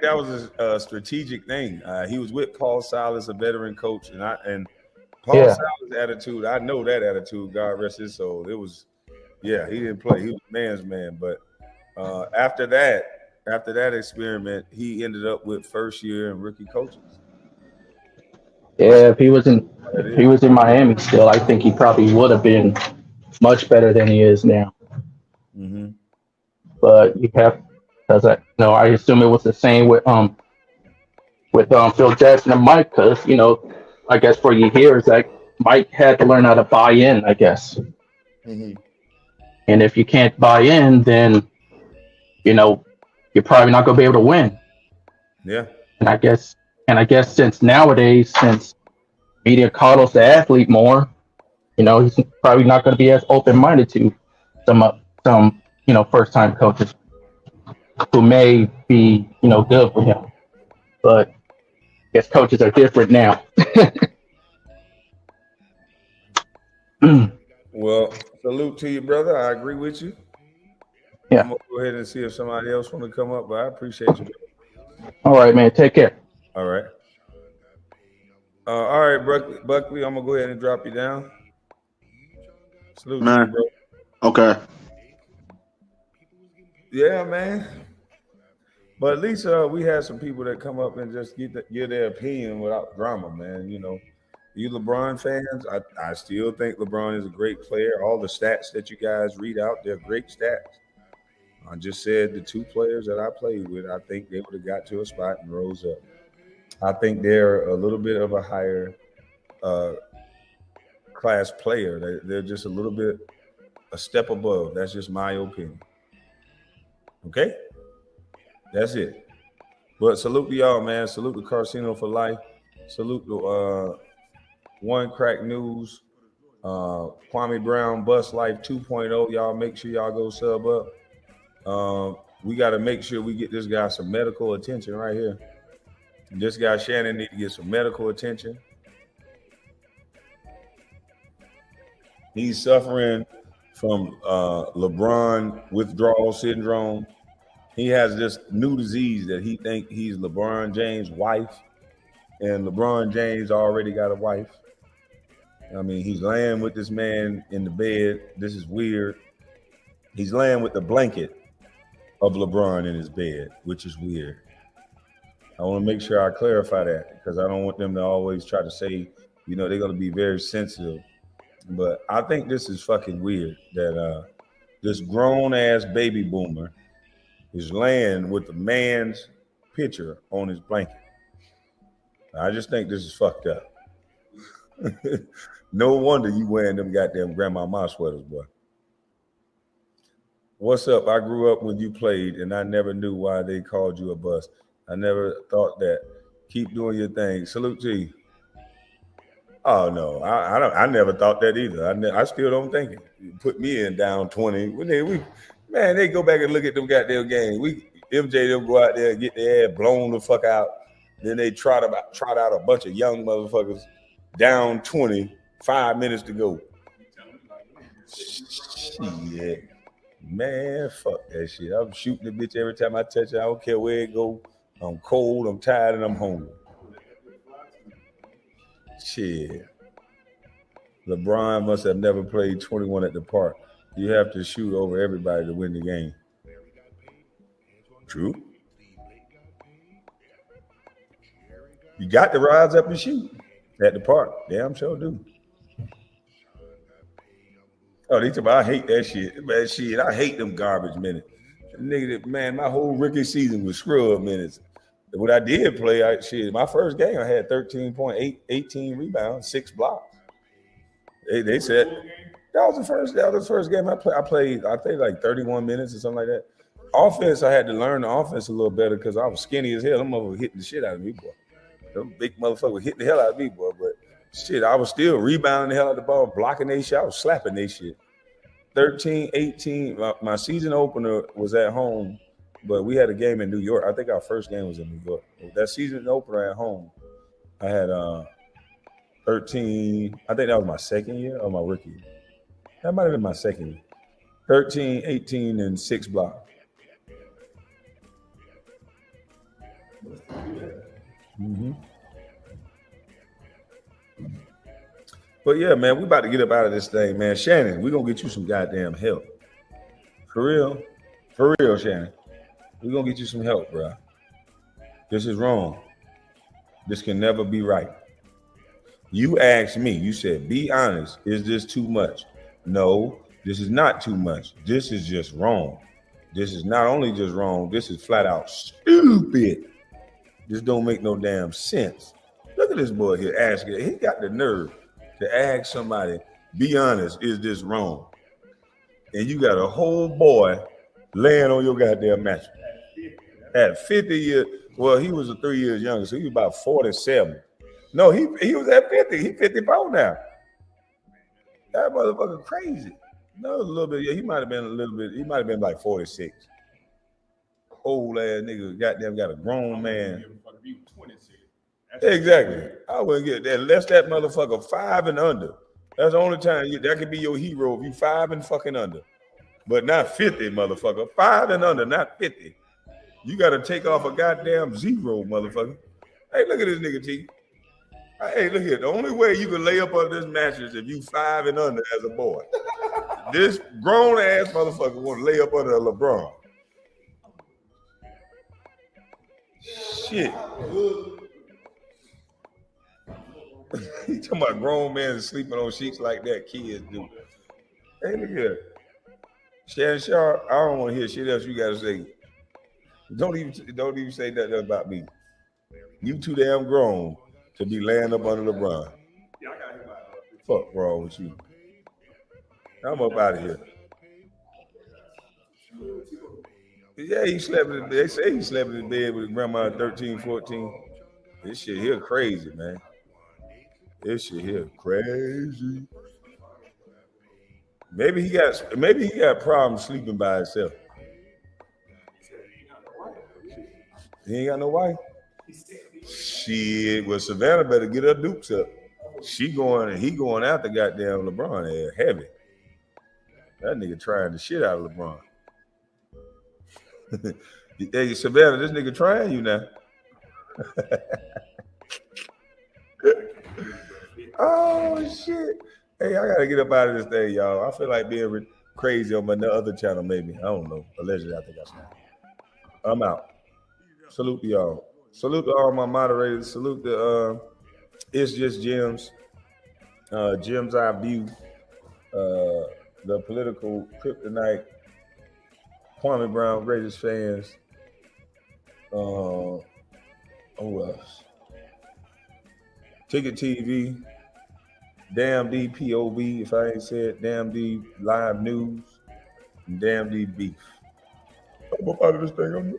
that was a strategic thing. He was with Paul Silas, a veteran coach, and Paul Silas' attitude. I know that attitude. God rest his soul. It was, he didn't play. He was man's man. But after that experiment, he ended up with first year and rookie coaches. Yeah, if he was in Miami still, I think he probably would have been much better than he is now. Mm-hmm. But you have, because I assume it was the same with Phil Jackson and Mike, because I guess for years like Mike had to learn how to buy in, I guess. Mm-hmm. And if you can't buy in, then you're probably not gonna be able to win. Yeah. And I guess since nowadays, since media coddles the athlete more, he's probably not going to be as open-minded to some first-time coaches who may be good for him. But I guess coaches are different now. Well, salute to you, brother. I agree with you. Yeah. I'm gonna go ahead and see if somebody else want to come up, but I appreciate you. All right, man. Take care. All right. All right, Buckley, I'm gonna go ahead and drop you down. Salute to you, bro. Okay. Yeah, man. But at least we had some people that come up and just give their opinion without drama, man. You LeBron fans, I still think LeBron is a great player. All the stats that you guys read out, they're great stats. I just said the two players that I played with, I think they would have got to a spot and rose up. I think they're a little bit of a higher class player. They're just a step above. That's just my opinion. Okay? That's it. But salute to y'all, man. Salute to Carcino for life. Salute to One Crack News. Kwame Brown, Bust Life 2.0. Y'all make sure y'all go sub up. We got to make sure we get this guy some medical attention right here. This guy Shannon need to get some medical attention. He's suffering from LeBron withdrawal syndrome. He has this new disease that he think he's LeBron James' wife, and LeBron James already got a wife. I mean, he's laying with this man in the bed. This is weird. He's laying with the blanket of LeBron in his bed, which is weird. I want to make sure I clarify that because I don't want them to always try to say, they're going to be very sensitive. But I think this is fucking weird that this grown-ass baby boomer is laying with the man's picture on his blanket. I just think this is fucked up. No wonder you wearing them goddamn grandma sweaters, boy. What's up? I grew up when you played, and I never knew why they called you a bust. I never thought that. Keep doing your thing. Salute to you. Oh no, I never thought that either. I still don't think it. You put me in down 20. They go back and look at them goddamn games. MJ them go out there and get their ass blown the fuck out. Then they trot out a bunch of young motherfuckers down 20, 5 minutes to go. Shit. Man, fuck that shit. I'm shooting the bitch every time I touch it. I don't care where it go. I'm cold, I'm tired, and I'm hungry. Shit. LeBron must have never played 21 at the park. You have to shoot over everybody to win the game. True. You got to rise up and shoot at the park. Damn sure do. Oh, they talk about, I hate that shit. Man, shit, I hate them garbage minutes. Nigga, man, my whole rookie season was scrub minutes. What I did play, my first game, I had 13.8, 18 rebounds, 6 blocks. They said that was the first game I played. I played like 31 minutes or something like that. Offense, I had to learn the offense a little better because I was skinny as hell. Them motherfuckers hitting the shit out of me, boy. Them big motherfuckers hitting the hell out of me, boy. But shit, I was still rebounding the hell out of the ball, blocking they shit. I was slapping they shit. 13, 18. My season opener was at home, but we had a game in New York. I think our first game was in New York. That season opener at home, I had 13. I think that was my second year or my rookie year. That might have been my second year. 13, 18, and 6 blocks. Mm-hmm. But yeah, man, we about to get up out of this thing, man. Shannon, we're gonna get you some goddamn help. For real, Shannon. We're gonna get you some help, bro. This is wrong. This can never be right. You asked me, you said, be honest, is this too much? No, this is not too much. This is just wrong. This is not only just wrong, this is flat out stupid. This don't make no damn sense. Look at this boy here asking. He got the nerve to ask somebody, be honest, is this wrong? And you got a whole boy laying on your goddamn mattress. At 50 years, well, he was 3 years younger, so he was about 47. No, he was at 50. He 54 now. That motherfucker crazy. No, a little bit. Yeah, he might have been a little bit. He might have been like 46. Old ass nigga, goddamn, got a grown man. Exactly. I wouldn't get that unless that motherfucker 5 and under. That's the only time that could be your hero if you 5 and fucking under, but not 50, motherfucker. 5 and under, not 50. You got to take off a goddamn 0, motherfucker. Hey, look at this nigga T. Hey, look here. The only way you can lay up under this mattress if you 5 and under as a boy. This grown ass motherfucker want to lay up under a LeBron. Shit. He talking about grown men sleeping on sheets like that kids do. Hey, look here. Shannon Sharp, I don't want to hear shit else you got to say. Don't even say nothing about me. You too damn grown to be laying up under LeBron. Fuck wrong with you. I'm up out of here. Yeah, he slept in. They say he slept in bed with his grandma at 13, 14. This shit here crazy, man. This shit here crazy. Maybe he got problems sleeping by himself. He ain't got no wife. Shit, well, Savannah better get her dukes up. He going after goddamn LeBron heavy. That nigga trying the shit out of LeBron. Hey, Savannah, this nigga trying you now. Oh shit! Hey, I gotta get up out of this thing, y'all. I feel like being crazy on my other channel, maybe. I don't know. Allegedly, I think I snapped. I'm out. Salute to y'all. Salute to all my moderators. Salute to It's Just Gems. Gems I View. The political kryptonite. Kwame Brown, greatest fans. Who else? Ticket TV. Damn D POV, if I ain't said Damn D Live News, and Damn D Beef. I'm up out of this thing.